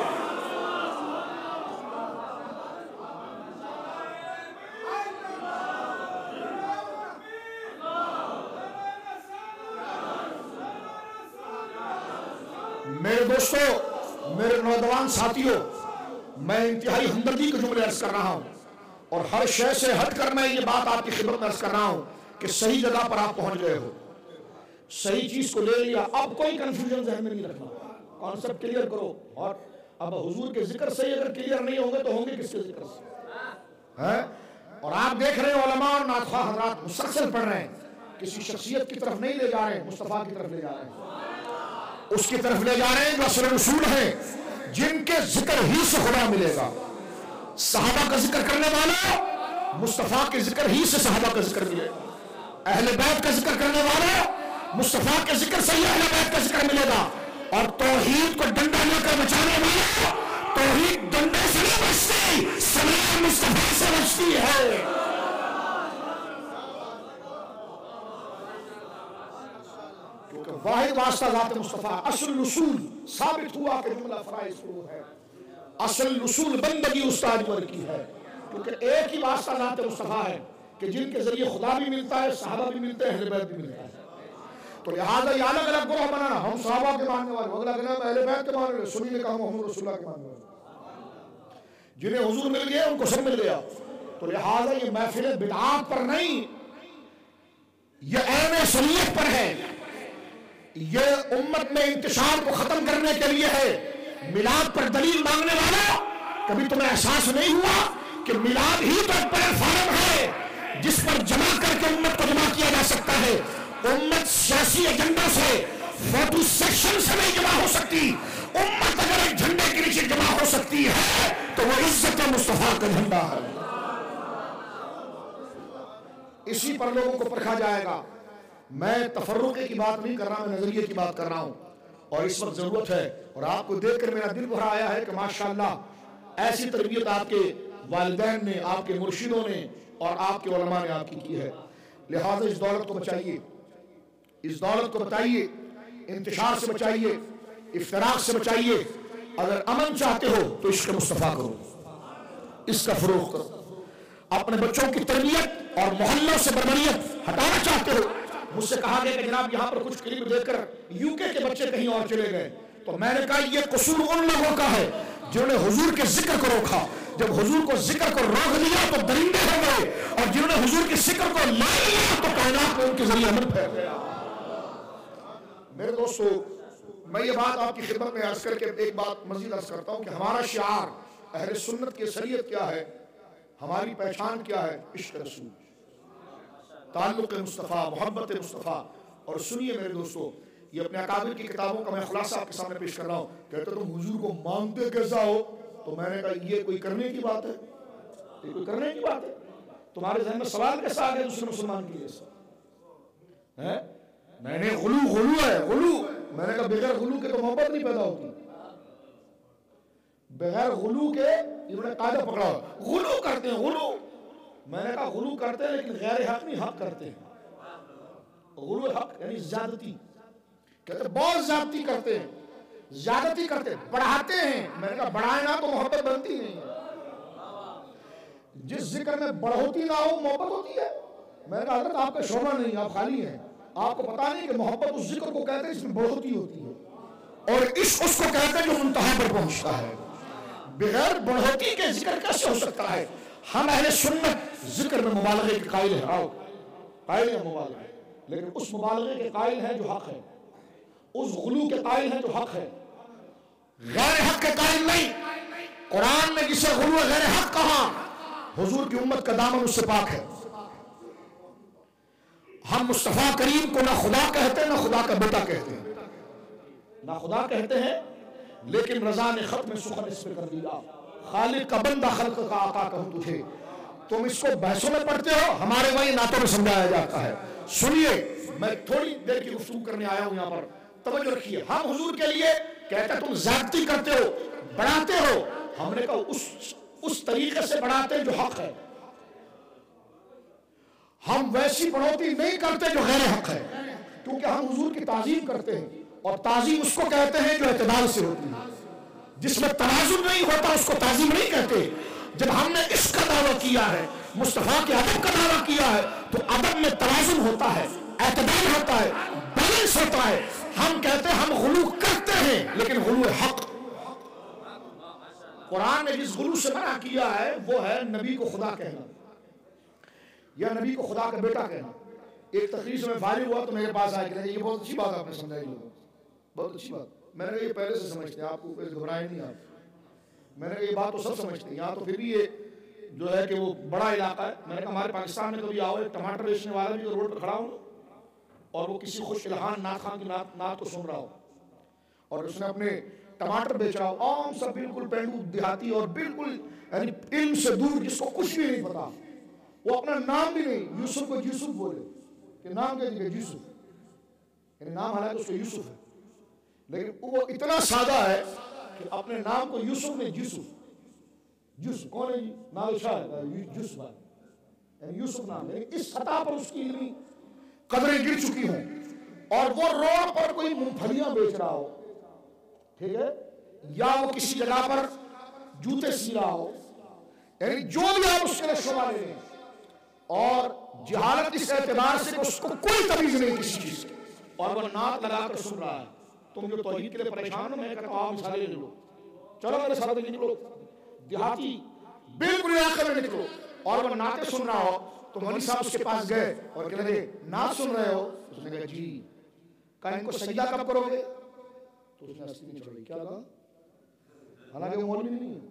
मेरे दोस्तों, मेरे नौजवान साथियों, मैं इंतहाई हमदर्दी के जुमले अर्ज कर रहा हूं और हर शय से हटकर मैं ये बात आपकी खिदमत में अर्ज कर रहा हूं कि सही जगह पर आप पहुंच गए हो, सही चीज को ले लिया, अब कोई कंफ्यूजन ज़हन में नहीं रखना, कॉन्सेप्ट क्लियर करो। और अब हुजूर के जिक्र से अगर क्लियर नहीं होंगे तो होंगे किसके जिक्र से? है? और आप देख रहे हो उलमा और नाख़्वा हज़रात मुसलसल पढ़ रहे हैं, किसी शख्सियत की तरफ नहीं ले जा रहे हैं, मुस्तफ़ा की तरफ ले जा रहे हैं, उसकी तरफ ले जा रहे हैं जो असल रसूल है, जिनके जिक्र ही से खुदा मिलेगा। सहाबा का जिक्र करने वाला मुस्तफा के जिक्र ही से सहाबा का जिक्र मिलेगा, अहले बैत का जिक्र करने वाला मुस्तफा के जिक्र से ही अहले बैत का जिक्र मिलेगा, और तौहीद को डंडा लेकर बचाने वाला तौहीद डंडे से नहीं बचती, सलाम मुस्तफा से बचती है। वाहिद वास्ता ज़ात मुस्तफ़ा, असल उसूल साबित हुआ कि जुमला फराइज़ है, असल उसूल बंदगी उस्ताद वर की है, क्योंकि एक ही वास्ता ज़ात मुस्तफ़ा है कि जिनके जरिए खुदा भी मिलता है, सहाबा भी मिलते हैं, अहले बैत भी मिलता है। तो लिहाजा ये अलग अलग ग्रोह बनाना, हम सहाबा के मानने वाले, अगला कहना अहले बैत के मानने वाले, सुन्नी ने कहा मोहम्मद रसूलुल्लाह के मानने वाले, जिन्हें हुजूर मिल गया उनको सब मिल गया। तो लिहाजा ये महफिल बिदअत पर नहीं, ये ऐन सुन्नत पर है, ये उम्मत में इंतशार को खत्म करने के लिए है। मिलाद पर दलील मांगने वाला, कभी तुम्हें एहसास नहीं हुआ कि मिलाद ही तो एक प्लेटफॉर्म है जिस पर जमा करके उम्मत को जमा किया जा सकता है। उम्मत सियासी एजेंडा से, फोटो सेक्शन से नहीं जमा हो सकती। उम्मत अगर एक झंडे के नीचे जमा हो सकती है तो वो इज्जत मुस्तफा का झंडा है। इसी पर लोगों को परखा जाएगा। मैं तफर्रुक़े की बात नहीं कर रहा, मैं नजरिए की बात कर रहा हूं, और इस वक्त जरूरत है। और आपको देखकर मेरा दिल भरा आया है कि माशाअल्लाह ऐसी तरबियत आपके वालिदैन ने, आपके मुर्शिदों ने और आपके उलमा ने आपकी की है। लिहाजा इस दौलत को बचाइए, इस दौलत को बताइए, इंतशार से बचाइए, इफ्तराक से बचाइए। अगर अमन चाहते हो तो इश्क़ मुस्तफ़ा करो, इसका फरोग़ करो। अपने बच्चों की तरबियत और मोहल्लों से बर्बरियत हटाना चाहते हो। मुझसे कहा गया कि जनाब यहाँ पर कुछ क्लिप देखकर यूके के बच्चे कहीं और चले गए, तो मैंने कहा ये कसूर उन लोगों का है जिन्होंने हुजूर के जिक्र को रोका। जब हुजूर को जिक्र को रोक दिया तो दरिंदे हो गए, और जिन्होंने हुजूर के जिक्र को ला लिया तो कायनात में उनके जरिए अमन फैल गया। मेरे दोस्तों, मैं ये बात आपकी खिदमत में अर्ज करके एक बात मजीद अर्ज करता हूँ कि हमारा शिआर अहले सुन्नत की शरीयत क्या है, हमारी पहचान क्या है? इश्क़ रसूल, ताल्लुक़ मुस्तफ़ा, मोहब्बत मुस्तफ़ा। और सुनिए मेरे दोस्तों, ये अपने अकाबिर की किताबों का मैं खुलासा आपके सामने पेश कर रहा हूँ। कहते तुम हुजूर को मानते कैसा हो? तो मैंने कहा ये कोई करने की बात है? ये कोई करने की बात है? तुम्हारे ज़हन में सवाल कैसा आ गया दूसरे मुसलमान के लिए? मैंने गुलू है, गुलू मैंने कहा बगैर गुलू के तो मोहब्बत नहीं पैदा होती, बगैर गुलू के इन्होंने कायदा पकड़ा, गुलू करते हैं गुलू। मैंने कहा गुलू करते हैं लेकिन गैर हक नहीं, हक करते हैं। गुलू हक यानी ज्यादती, कहते बहुत ज्यादती करते हैं, ज्यादती करते हैं, बढ़ाते हैं। मैंने कहा बढ़ाए ना तो मोहब्बत बनती नहीं है। जिस जिक्र में बढ़ोती ना हो मोहब्बत होती है। मैंने कहा हज़रत आपका शोभा नहीं, आप खाली हैं, आपको पता नहीं कि मोहब्बत उस जिक्र को कहते हैं जिसमें बढ़ोती होती है, और इश्क उसको कहते हैं जो मुंतहा पर पहुंचता है। बगैर बढ़ोती के जिक्र कैसे हो सकता है? हम अहले सुन्नत जिक्र में मुबालगे के कायल है, आओ कायल है मुबालगे, लेकिन उस मुबालगे के कायल है जो हक है, उस गुलू के कायल है जो हक है, गैर हक के कायल नहीं। कुरान में जिसे गुलू गैर हक कहा, हुजूर की उम्मत का दामन उससे पाक है। हम मुस्तफा करीम को ना खुदा कहते हैं ना खुदा का बेटा कहते हैं, ना खुदा कहते हैं, लेकिन रजा ने खत में सुखन इस पे कर दिया, खालिक का बंदा खल्क का आका कहूं तुझे। तुम इसको बहसों में पढ़ते हो, हमारे वही नातों में समझाया जाता है। सुनिए, मैं थोड़ी देर की गुफ्तगू करने आया हूं, यहाँ पर तवज्जो रखिए। हम हुजूर के लिए कहते हैं तुम ज्यादती करते हो, बढ़ाते हो। हमने कहा उस तरीके से बढ़ाते जो हक है, हम वैसी बढ़ोतरी नहीं करते जो गैर हक है, क्योंकि हम हुजूर की ताजीम करते हैं, और ताजीम उसको कहते हैं जो एतदाल से होती है। जिसमें तनाजुल नहीं होता उसको ताजीम नहीं कहते। जब हमने इसका दावा किया है, मुस्तफा के अदब का दावा किया है, तो अदब में तनाजुल होता है, एतदाल होता है, बैलेंस होता है। हम कहते हैं हम गुलू करते हैं, लेकिन गुलू हक। कुरान ने जिस गुलू से मना किया है वो है नबी को खुदा कहना या नबी को खुदा का बेटा कहना। एक तकरीर से मैं फारिग हुआ तो मेरे पास आया कि ये बहुत अच्छी बात आपने समझाई, लोगों बहुत अच्छी बात। मैंने कहा ये पहले से समझते हैं, आपको घबराए नहीं आप। मैंने कहा ये बात तो सब समझते हैं, यहाँ तो फिर भी ये जो है कि वो बड़ा इलाका है। मैंने कहा हमारे पाकिस्तान में कभी आओ, एक टमाटर बेचने वाला भी तो रोड पर खड़ा हो और वो किसी खुश इल्हान नात खान की नात को सुन रहा हो, और उसने अपने टमाटर बेचा हो, आम सब बिल्कुल पेंडू देहाती और बिल्कुल यानी इल्म से दूर, जिसको कुछ भी नहीं पता, वो अपना नाम भी नहीं, यूसुफ को यूसुफ बोले कि नाम क्या दिखे यूसुफ, यानी नाम हालांकि उसको यूसुफ है, लेकिन वो इतना सादा है कि अपने नाम को यूसुफ ने यूसुफ कौन है जी? नालशाह यूसुफ नाम, यानी इस सतह पर उसकी इल्मी कदरें गिर चुकी हों, और वो रोड पर कोई मूंगफलियां बेच रहा हो, ठीक है, या वो किसी जगह पर जूते सी रहा हो, यानी जो भी आप उसके लिए शोभा ले लें, और जहालत इस एतबार से उसको कोई तमीज नहीं किसी चीज की, और वो नात लगाकर सुन रहा है। तुम जो तौहीद के लिए परेशान हो, मैं कहता हूं आप मिसालें ले लो, चलो मेरे साथ निकलो, देहाती बिल्कुल इलाके में निकलो, और वो नाते सुन रहा हो तो मौलवी साहब उसके पास गए और कह रहे नात सुन रहे हो? उसने कहा जी। कहा इनको सजदा कब करोगे? तो उसने हंसी नहीं छोड़ी। क्या कहा? हालांकि वो मौलवी नहीं है,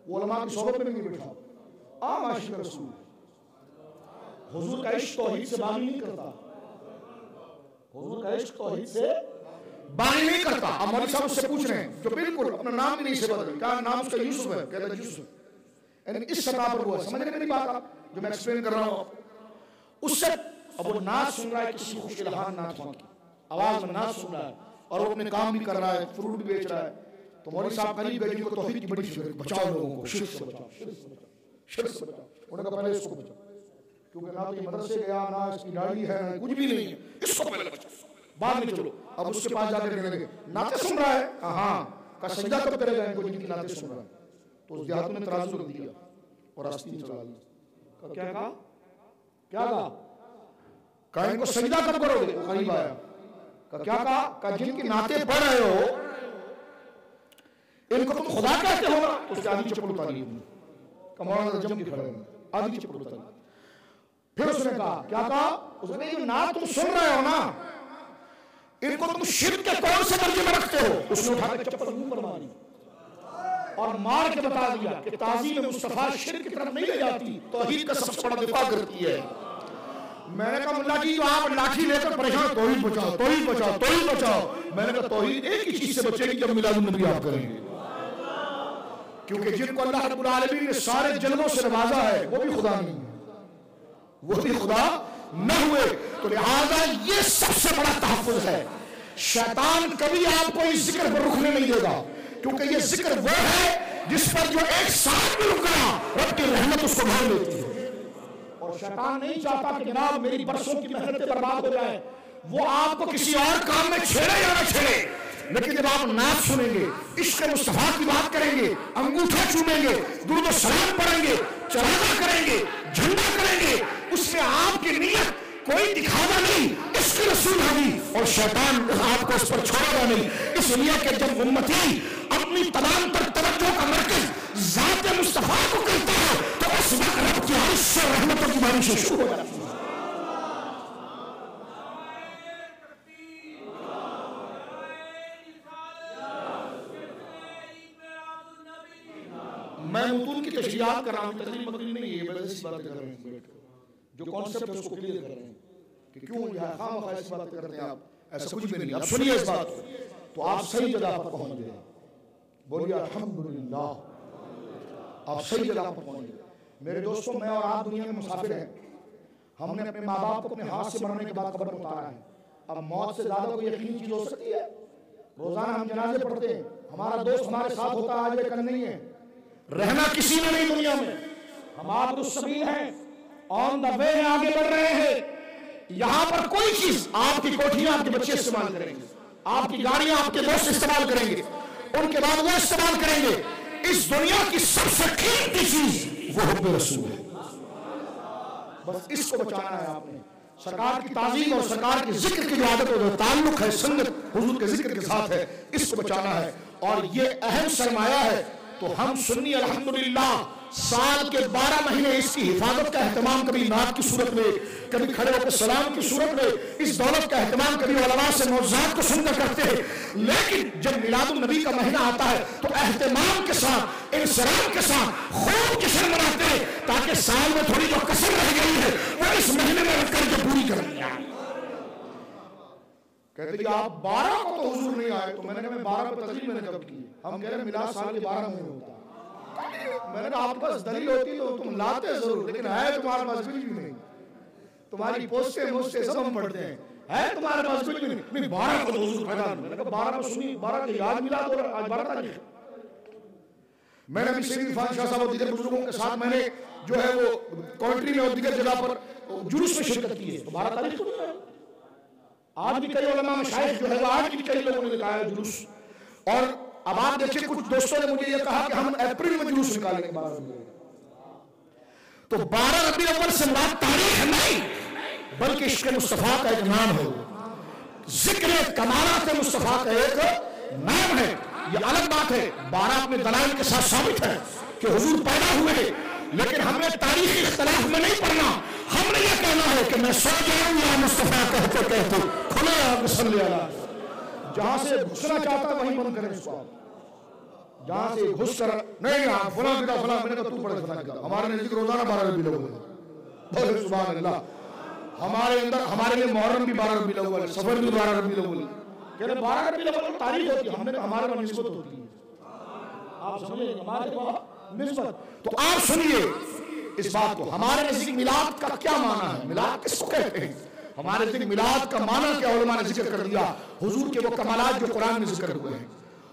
वो उलमा की सोहबत में नहीं बैठा, आम आशिक रसूल। हुजूर का इश्क तौहीद से बानी नहीं करता, हुजूर का इश्क तौहीद से बानी नहीं करता। अब मौलवी साहब उससे पूछ रहे हैं जो बिल्कुल अपना नाम भी नहीं से बदल, क्या नाम उसका यूसुफ है? कहता यूसुफ। यानी इस सतह पर वो समझ मेरी बात आप जो मैं एक्सप्लेन कर रहा हूं उससे। अब वो नाच सुन रहा है किसी खुश इल्हान नाच की आवाज में नाच सुन रहा है, और वो अपने काम भी कर रहा है, फ्रूट भी बेच रहा है। तो मौलवी साहब करीब गए, जिनको तौहीद की बड़ी फिक्र, बचाओ लोगों को, शिर्क से बचाओ, शिर्क से बचाओ। उन्होंने कहा पहले इसको बचाओ, क्योंकि ना तो ये मदरसे गया, ना इसकी दाढ़ी है, ना कुछ भी नहीं है, इसको पहले बचाओ, बाद में चलो। अब उसके पास जाकर कहने लगे नाते सुन रहा है? हाँ। का सजदा कब करेगा इनको जिनकी नाते सुन रहा है? तो उस देहात में तराजू रख दिया और आस्तीन चला ली। क्या कहा? क्या कहा? कहा इनको सजदा कब करोगे? करीब आया। क्या कहा? का जिनकी नाते पढ़ रहे हो इनको तुम खुदा कहते हो ना? उसके आधी चप्पल उतारी, कमौलाना जम के खड़े, आधी चप्पल उतारी। फिर उसने कहा, क्या कहा? उसने जो नात तुम सुन रहे हो ना, इनको तुम शिर्क के कौन से दर्जे में रखते हो? उसने उठाकर चप्पल मुंह पर मारी और मार के बता दिया कि ताज़ीम मुस्तफा शिर्क की तरफ नहीं ले जाती, तौहीद का सबसे बड़ा दिफा करती है। मैंने कहा मुल्ला जी, जो आप लाठी लेकर परेशान, तौहीद बचाओ, तौहीद बचाओ, तौहीद बचाओ। मैंने कहा तौहीद एक ही चीज से बचेगी, जब मिलादुन नबी आप करेंगे, क्योंकि जिनको अल्लाह रब्बुल आलमीन ने सारे जन्मों से नवाजा है वो भी खुदा नहीं है, वो भी खुदा न हुए। तो लिहाजा ये सबसे बड़ा तहफ्फुज़ है शैतान कभी आपको इस जिक्र पर रुकने नहीं देगा, क्योंकि ये जिक्र वो है जिस पर जो एक साथ भी रुक गया रब की रहमत उसको भर लेती है। और शैतान नहीं चाहता कि जनाब मेरी बरसों की मेहनत बर्बाद हो जाए। वो आपको किसी और काम में छेड़े या ना छेड़े, लेकिन जब आप नात सुनेंगे, इश्क मुस्तफा की बात करेंगे, अंगूठा चूमेंगे, दुरूद सलाम पढ़ेंगे, चरागा करेंगे, झंडा करेंगे, उसमें आपकी नीयत कोई दिखावा नहीं, इसकी रसूल होगी और शैतान आपको उस पर छोड़ेगा नहीं। इसलिए कि जब उम्मती अपनी तमाम तर तवज्जो का मरकज ज़ात मुस्तफा को करता है तो उस वक्त रब की अर्श से रहमतों की बारिश शुरू हो जाती है। मैं मुतून की तशरीहात कर रहा हूँ, तकरीर मकरीर नहीं है, बस इसी बातें कर रहे हैं, जो कॉन्सेप्ट है उसको क्लियर कर रहे हैं कि क्यों यह खामखा ऐसी बातें करते हैं आप, ऐसा कुछ भी नहीं। आप सुनिए इस बात तो आप सही जगह पर पहुंच गए। बोलिए अल्हम्दुलिल्लाह, आप सही जगह पर पहुंच गए। मेरे दोस्तों, मैं और आप दुनिया में मुसाफिर हैं। हमने अपने माँ बाप को अपने हाथ से मरने के बाद कब्र में उतारा है। अब मौत से ज्यादा कोई यकीनी चीज हो सकती है? रोजाना हम जनाजे पढ़ते हैं, हमारा दोस्त हमारे साथ होता है, आज कल नहीं है। रहना किसी ने नहीं दुनिया में, हम आप सभी हैं, ऑन द वे आगे बढ़ रहे हैं। यहां पर कोई चीज, आपकी कोठियां आपके बच्चे इस्तेमाल करेंगे, आपकी गाड़ियां आपके दोस्त इस्तेमाल करेंगे, उनके बाद वो इस्तेमाल करेंगे। इस दुनिया की सबसे कीमती चीज वो हुब्बे रसूल है। बस इसको बचाना है आपने। सरकार की ताज़ीम और सरकार के जिक्र की जो आदत और ताल्लुक है संगत हुजूर के जिक्र के साथ है, इसको बचाना है। और ये अहम सरमाया है। तो हम सुन्नी अल्हम्दुलिल्लाह साल के 12 महीने इसकी हिफाजत का एहतमाम, कभी नात की सूरत में, कभी खड़े होकर सलाम की सूरत में, इस दौलत का एहतमाम कभी उलमा से मौज़ूआत को सुनकर करते हैं। लेकिन जब मिलादुन नबी का महीना आता है तो एहतमाम के साथ, इंसराम के साथ खूब जश्न मनाते हैं, ताकि साल में थोड़ी जो कसर रह गई है वो इस महीने में रख करके पूरी कर दिया। कहते कि आप 12 को तो हुजूर नहीं आए, तो मैंने कहा मैं 12 पर तकरीर मैंने कब की? हम कह रहे मिलाद साल के 12 महीने होता। मैंने कहा आपके पास दलील होती तो तुम लाते जरूर, लेकिन है तुम्हारे पास कुछ भी नहीं। तुम्हारी पोस्टे मोस्टे सब हम पढ़ते हैं, है तुम्हारे पास कुछ भी नहीं। 12 को तो हुजूर पैदा। मैंने कहा 12 को सुनी, 12 के आज मिलाद हो रहा, आज 12 तारीख। मैंने भी सैयद इरफान शाह साहब और दीगर बुजुर्गों के साथ मैंने जो है वो कॉन्ट्री में और दीगर जगह पर जुलूस में शिरकत की है, तो 12 तारीख को आज भी कई उलमा मशाइख जो है वो आज भी कई लोगों ने निकाला जुलूस। और अब आप देखिए, कुछ दोस्तों ने मुझे ये कहा कि हम अप्रैल में जुलूस निकालेंगे 12 रबी। तो 12 रबी अव्वल से मुराद तारीख नहीं, बल्कि इश्क़ मुस्तफा का एक नाम है, जिक्र कमालात मुस्तफा का एक नाम है। ये अलग बात है, 12 अपने दलाइल के साथ साबित है कि हुजूर पैदा हुए, लेकिन हमने तारीखी इख्तिलाफ में नहीं पढ़ना। हमने ये कहना है कि मैं सो जाऊं या मुस्तफा कहते कहते खुले आग सल्ले अला। जहां से घुसना चाहता वहीं बंद करें इसको। जहां से घुस कर नहीं आप फलां बिदा फलां, मैंने कहा तू पढ़े फलां बिदा। हमारे नजदीक रोजाना 12 रबी अव्वल है, बोले सुभान अल्लाह। हमारे अंदर हमारे लिए मुहर्रम भी 12 रबी अव्वल है, सफर भी 12 रबी अव्वल है। कह रहे 12 रबी अव्वल तारीख होती है, हमने कहा हमारे में निस्बत होती है। आप समझे हमारे को निस्बत। तो आप सुनिए इस बात को, हमारे नजदीक मिलाद का क्या माना है, मिलाद किसको कहते हैं? हमारे नजदीक मिलाद का माना क्या उलमा ने जिक्र कर दिया। हुजूर के वो कमालात जो कुरान में जिक्र हुए हैं,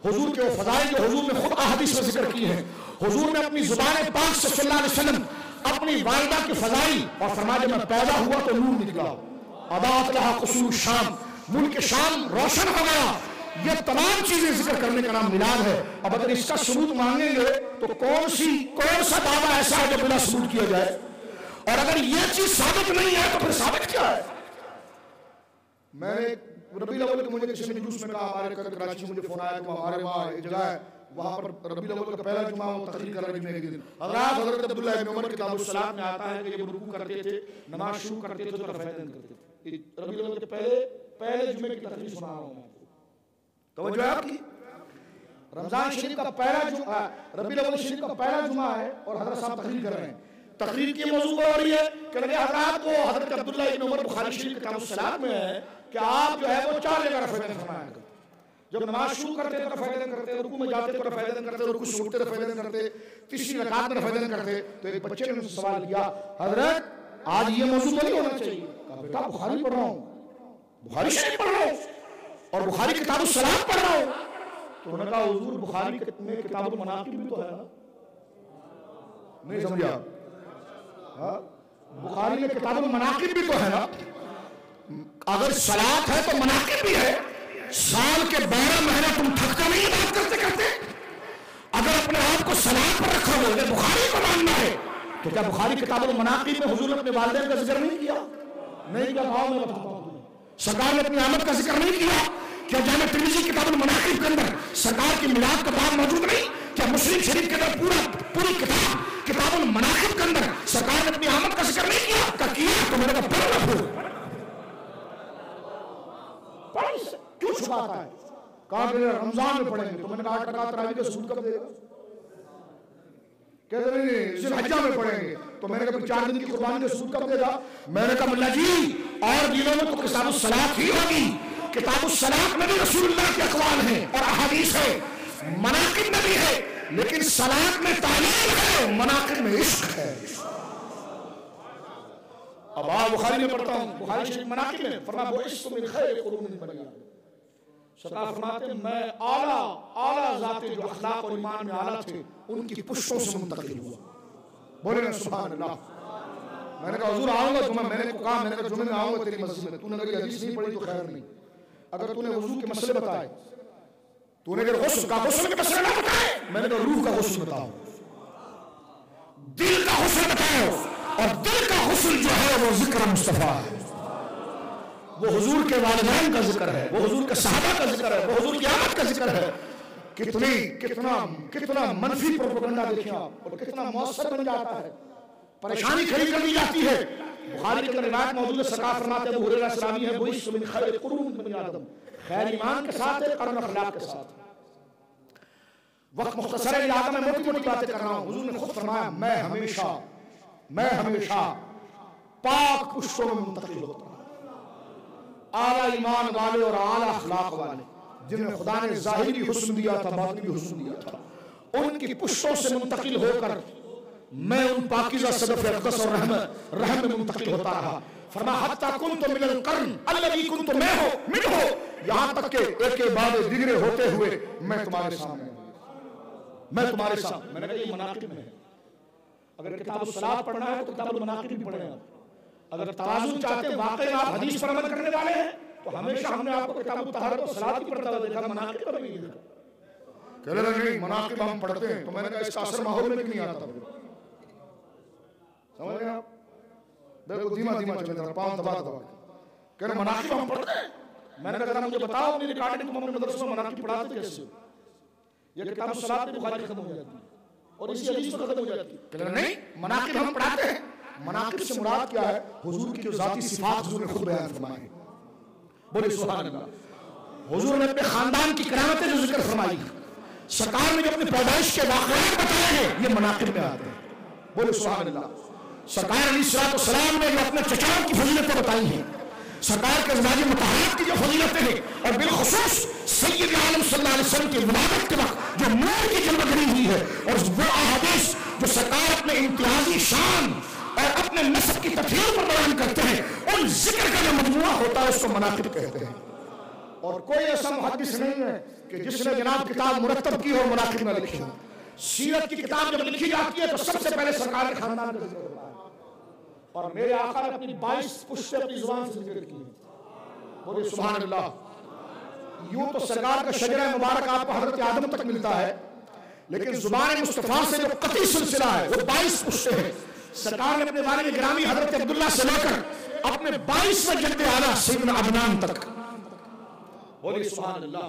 हुजूर के वो फजाइल जो हुजूर ने खुद अहादीस में जिक्र की हैं। हुजूर ने अपनी जुबान पाक से सल्लल्लाहु अलैहि वसल्लम अपनी वालिदा की फजाइल और फरमाया जब मैं पैदा हुआ तो नूर निकला, अदात लहा कुसूर शाम, मुल्क शाम रोशन हो गया। ये तमाम चीजें जिक्र करने का नाम मिलाद है। अब अगर इसका सबूत मांगेंगे तो कौन सा दावा ऐसा है जो बिना सबूत किया जाए? और अगर ये चीज साबित नहीं है तो फिर साबित क्या है? मैंने रबी अव्वल के मुझे किसी ने जुलूस में कहा, हमारे कराची में मुझे फोन आया कि हमारे वहाँ एक जगह है, वहाँ पर रबी अव्वल का पहला जुमा वो तकरीर कर रहे जुमे के दिन। हज़रत अब्दुल्लाह इब्न उमर किताबुस सलात में आता है कि जब रुकू करते थे, नमाज शुरू करते थे तो रफ़अदैन करते थे। रबी अव्वल के पहले जुमे की तकरीर सुना रहा हूँ। तवज्जो है आपकी? रमजान शरीफ का पहला जुमा, रबी अव्वल शरीफ का पहला जुमा है और हज़रत साहब तकरीर कर रहे हैं। तकरीर की मौजू हो रही है कि हज़रत को हज़रत अब्दुल्लाह इब्न उमर बुखारी शरीफ किताबुस सलात में है कि आप जो है वो 4 जगह रफ़अदैन फरमाया करते। जब नमाज शुरू करते तो रफ़अदैन करते, रुकू में जाते तो रफ़अदैन करते, रुकू से उठते रफ़अदैन करते, तीसरी रकात में रफ़अदैन करते। तो एक बच्चे ने मुझसे सवाल किया, हज़रत आज ये मौजू नहीं होना चाहिए। कहा बेटा बुखारी पढ़ रहा हूँ, बुखारी शरीफ पढ़ रहा हूँ। और बुखारी किताबुल सलात पढ़ रहा हूं। तो उन्होंने कहा हुजूर बुखारी में किताबुल मनाकिब भी तो है ना। नहीं समझा? बुखारी में किताबुल मनाकिब भी तो है ना। अगर सलात है तो मनाकिब भी है। साल के 12 महीने तुम थकते नहीं बात करते करते। अगर अपने आप को सलात पर रखा हो, अगर बुखारी को मानना है तो क्या बुखारी किताबुल मनाकिब में हुजूर ने अपने वालिदैन का जिक्र नहीं किया? नहीं किया। भाव में बताता हूं, सरकार ने अपनी आमद का जिक्र नहीं किया? क्या जामे तिर्मिज़ी किताबुल मनाकिब के अंदर सरकार की मिलाद का बाब मौजूद नहीं? क्या मुस्लिम शरीफ के अंदर पूरी किताबुल मनाकिब के अंदर सरकार ने अपनी आमद का जिक्र नहीं किया? क्या किया? तो मैंने कहा पढ़ लो। क्यों छुपाता है? कहा कि रमजान में पढ़ेंगे। तो मैंने कहा 8 रकात तरावी का सूद कब देगा? कहते नहीं ज़िलहज्जा में पढ़ेंगे। तो मैंने कहा 4 दिन की कुर्बानी का सूद कब देगा? मैंने कहा मुल्ला जी और दिनों में तो किताबुल सलात ही होगी। किताबुल सलात में भी रसूलुल्लाह के अक़वाल हैं और अहादीस है, मनाकिब में भी है, लेकिन सलात में तालीम है, मनाकिब में इश्क है। अब आप बुखारी में पढ़ता हूं, बुखारी शरीफ मनाकिब में फरमाया वो इश्क मिन खैर कुरून बन गया। सरकार फरमाते मैं आला ज़ाते जो अखलाक और ईमान में आला थे उनकी पुश्तों से मुंतकिल हुआ। बोले ना सुभान अल्लाह। मैंने कहा हुजूर आऊंगा जुम्मे। मैंने कहा मैंने कहा जुम्मे में आऊंगा तेरी मस्जिद में। तूने कहा हदीस नहीं पढ़ी तो खैर नहीं। अगर तूने वजू के मसले बताए, तूने अगर गुस्ल के मसले ना बताए, मैंने कहा रूह का गुस्ल बताओ, दिल का गुस्ल बताओ। और दिल का गुस्ल जो है वो जिक्र मुस्तफा है, वो हुजूर के वालिदैन का जिक्र है, वो हुजूर के सहाबा का जिक्र है, वो हुजूर की आमद का जिक्र है। कितना मनफी प्रोपेगेंडा देखें आप, और कितना मौसर बन जाता है, परेशानी खड़ी कर दी जाती है। बुखारी के रिवायत मौजूद है, सरकार फरमाते हैं अबू हुरैरा सलामी है वो इश्क मिन खैर कुरून बनी आदम, खैर ईमान के साथ है, कर्म अखलाक के साथ। वक्त मुख्तसर है, याद में मोटी-मोटी बातें कर रहा हूं। हुजूर ने खुद फरमाया मैं हमेशा पाक पुष्पों में मुंतकिल होता हूं। आला ईमान वाले और आला अखलाक वाले जिन्हें खुदा ने ज़ाहिरी हुस्न दिया था, बातिनी हुस्न दिया था, उनकी पुष्पों से मुंतकिल होकर मैं उन पाकीज़ा सदफ़ अक़दस और रहम में मुंतकिल होता रहा। फरमाया हत्ता कुन्तु मिनल क़र्न अल्लज़ी कुन्तु मिनहु, यहां तक के एक बाद दिगरे होते हुए मैं तुम्हारे सामने। मैंने कहा ये मनाकिब में है। अगर किताबुल सलात पढ़ना है तो किताबुल मनाकिब भी पढ़ें आप। अगर तवाज़ुन चाहते हैं, वाकई आप हदीस पर अमल करने वाले हैं, तो हमेशा हमने आपको किताबुल तहारत और सलात ही पढ़ता हुआ देखा, मनाकिब कभी नहीं देखा। कह रहे नहीं मनाकिब हम पढ़ते हैं। तो मैंने कहा इसका असर माहौल में नहीं आता। समझ गए आप? देखो धीमा चले, पाँव दबा कह रहे मनाकिब हम पढ़ते हैं। मैंने कहा मुझे बताओ अपनी रिकॉर्डिंग तुम अपने मदरसों में मनाकिब पढ़ाते कैसे हो? ये किताबुल सलात में बुखारी खत्म हो जाती है और इसी हदीस में खत्म हो जाती है। कह रहे नहीं मनाकिब हम पढ़ाते हैं। मनाकिब से मुराद क्या है? हुजूर की जो जाती सिफात हुजूर ने खुद बयान फरमाई। बोले सुभान अल्लाह। हुजूर ने अपने खानदान की करामतें जो जिक्र फरमाई, सरकार ने जो अपनी पैदाइश के वाक़यात बताए हैं, ये मनाकिब में आते हैं। बोले सुभान अल्लाह। सरकार अलैहिस्सलाम ने जो अपने चचाओं की फजीलतें बताई हैं, सरकार के अज़वाज मुतहहरात की जो फजीलतें हैं, और बिलखुसूस सय्यद आलम सल्लल्लाहु अलैहि वसल्लम की विलादत के वक्त जो नूर की जलवगरी हुई है, और वो अहादीस जो सरकार अपने इम्तियाजी शान और अपने नस्ब की तफसीर पर बयान करते हैं, उन जिक्र का जो मजमूआ होता है उसको मनाकिब कहते हैं। और कोई ऐसा मुहद्दिस नहीं है कि जिसने जनाब किताब मुरत्तब की और मनाकिब में लिखी हो। सीरत की किताब जब लिखी जाती है तो सबसे पहले सरकार के खानदान का जिक्र होता है। और मेरे आका ने अपनी 22 पुश्तें अपनी जुबान से जिक्र की। बोले सुभान अल्लाह। यूं तो सरकार का शजरा मुबारक आपको हजरत आदम तक मिलता है, लेकिन जुबान मुस्तफा से जो कतई सिलसिला है वो 22 पुश्तें हैं। सरकार ने अपने वालिद गिरामी हजरत अब्दुल्लाह से लेकर अपने 22वें जद्दे आला सैयदना अदनान तक। बोले सुभान अल्लाह।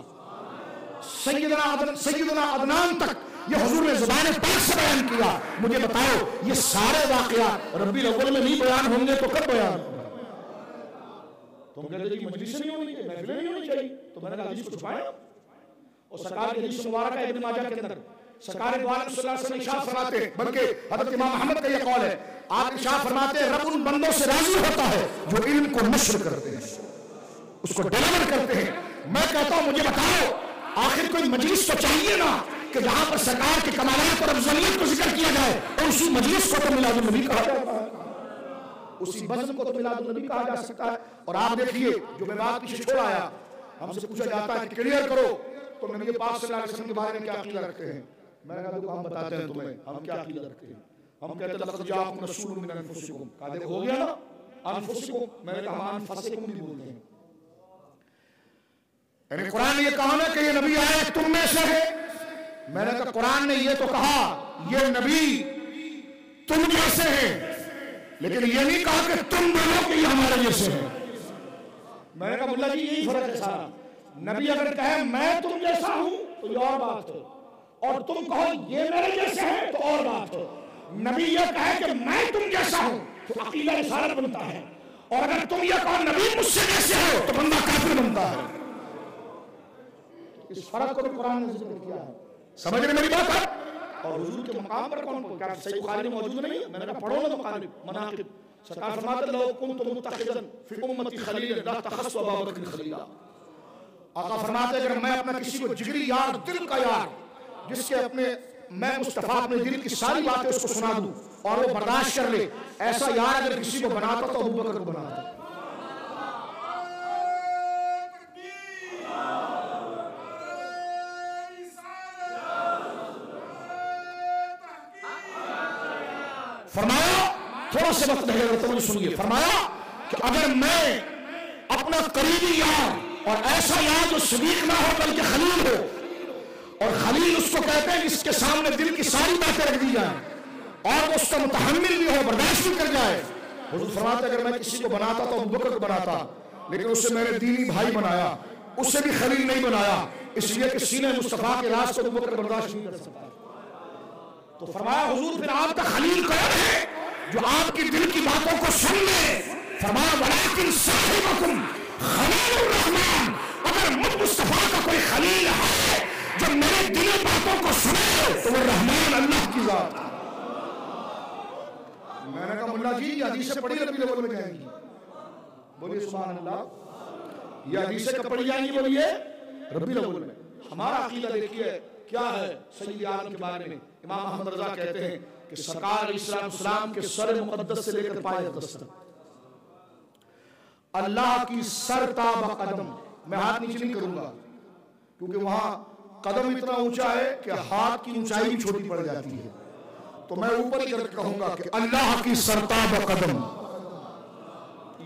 सैयदना अदनान तक ये हुजूर ने ज़ुबान पाक से बयान किया। मुझे बताओ ये सारे वाक़यात रबीउल अव्वल में नहीं बयान होंगे तो कब बयान? तुम कहते कि मजलिस नहीं होनी चाहिए, महफिल नहीं होनी चाहिए। तो मैंने कहा हदीस को छुपाया। और सरकार की हदीस मुबारक है इब्न माजा के अंदर सरकार दो आलम सल्लल्लाहु अलैहि वसल्लम इरशाद फरमाते हैं, बल्कि हज़रत इमाम अहमद का ये कौल है, आप इरशाद फरमाते हैं रब उन बंदों से राजी होता है जो इल्म को नश्र करते हैं, उसको डिलीवर करते हैं। मैं कहता हूं मुझे बताओ आखिर कोई मजलिस तो चाहिए ना कि जहां पर सरकार के कमालात और अफजलियत को जिक्र किया जाए, और उसी मजलिस को तो मिलादुन नबी कहा जाता है, उसी बज़्म को तो मिलादुन नबी कहा जा सकता है। और आप देखिए जो मैं बात पीछे छोड़ आया, हमसे पूछा जाता है कि क्लियर करो तो नबी पाक सल्लल्लाहु अलैहि वसल्लम के बारे में क्या अकीदा रखते हैं। मैंने कहा देखो हम बताते हैं तुम्हें हम क्या अकीदा रखते हैं। हम कहते हैं लक़द जाअकुम रसूलुम मिन अनफुसिकुम, कहा देखो हो गया ना अनफुसिकुम, मैंने कहा अनफुसिकुम भी बोलते हैं। यानी कुरान ने ये कहा ना कि ये नबी आए तुम में से है। मैंने कहा कुरान ने ये तो कहा ये नबी तुम जैसे हैं, लेकिन ये नहीं कहा कि तुम बोलो कि ये हमारे जैसे हैं। मैंने कहा मुल्ला जी यही फर्क है सारा। नबी अगर कहे मैं तुम जैसा हूं तो ये और बात है, और तुम कहो ये मेरे जैसे हैं तो और बात है। नबी ये कहे कि मैं तुम जैसा हूं तो अकीदा रिसालत बनता है, और अगर तुम ये कहो नबी मुझसे जैसे हो तो बंदा काफिर बनता है। इस फर्क को कुरान ने जिक्र किया है, समझ रहे मेरी बात है। और हुजूर के मकाम पर कौन क्या सही बुखारी में मौजूद नहीं है। मैंने कहा पढ़ो ना बुखारी मनाकिब। सरकार फरमाते लो कुन्तु मुत्तखिज़न फी उम्मती खलीलन ला तखस्सु अबा बकर खलीला। आका फरमाते अगर मैं अपना किसी को जिगरी यार दिल का यार जिसके अपने मैं मुस्तफा अपने दिल की सारी बातें उसको सुना दूं और वो बर्दाश्त कर ले, ऐसा यार अगर किसी को बनाता तो अबू बकर को बनाता। फरमाया थोड़ा से वक्त नहीं तो मुझे सुनिए। फरमाया कि अगर मैं अपना करीबी यार और ऐसा यार जो सदीक ना हो बल्कि खलील हो, और खलील उसको कहते हैं जिसके सामने दिल की सारी बातें रख दी जाए और वो उसका मुतहम्मिल भी हो बर्दाश्त भी कर जाए। हुजूर फरमाते अगर मैं किसी को बनाता तो अबू बकर को बनाता, लेकिन उससे मैंने दीनी भाई बनाया, उससे भी खलील नहीं बनाया, इसलिए कि सीने मुस्तफा के राज को अबू बकर बर्दाश्त नहीं कर सकता। तो फरमाया हुजूर फिर आपका खलील कौन है जो आपकी दिल की बातों को सुन ले। फरमाया वलाकिन साहिबकुम खलीलुर रहमान, अगर मुझ मुस्तफा का कोई खलील है जो मेरे दिल की बातों को सुने तो वो रहमान अल्लाह की जात। मैंने कहा मुल्ला जी ये हदीसें पढ़ी रबी अव्वल में जाएंगी, बोलिए सुभान अल्लाह। ये हदीसें कब पढ़ी जाएंगी बोलिए रबी अव्वल में। हमारा अकीदा देखिए क्या है सैयद आलम के बारे में। इमाम अहमद रजा कहते हैं कि सरकार इस्लाम के सर मुक़द्दस से लेकर पाए अक़दस तक अल्लाह की सरताब कदम, मैं हाथ नीचे नहीं करूंगा क्योंकि वहां कदम इतना ऊंचा है कि हाथ की ऊंचाई भी छोटी पड़ जाती है, तो मैं ऊपर ही करके कहूंगा कि अल्लाह की सरताब कदम।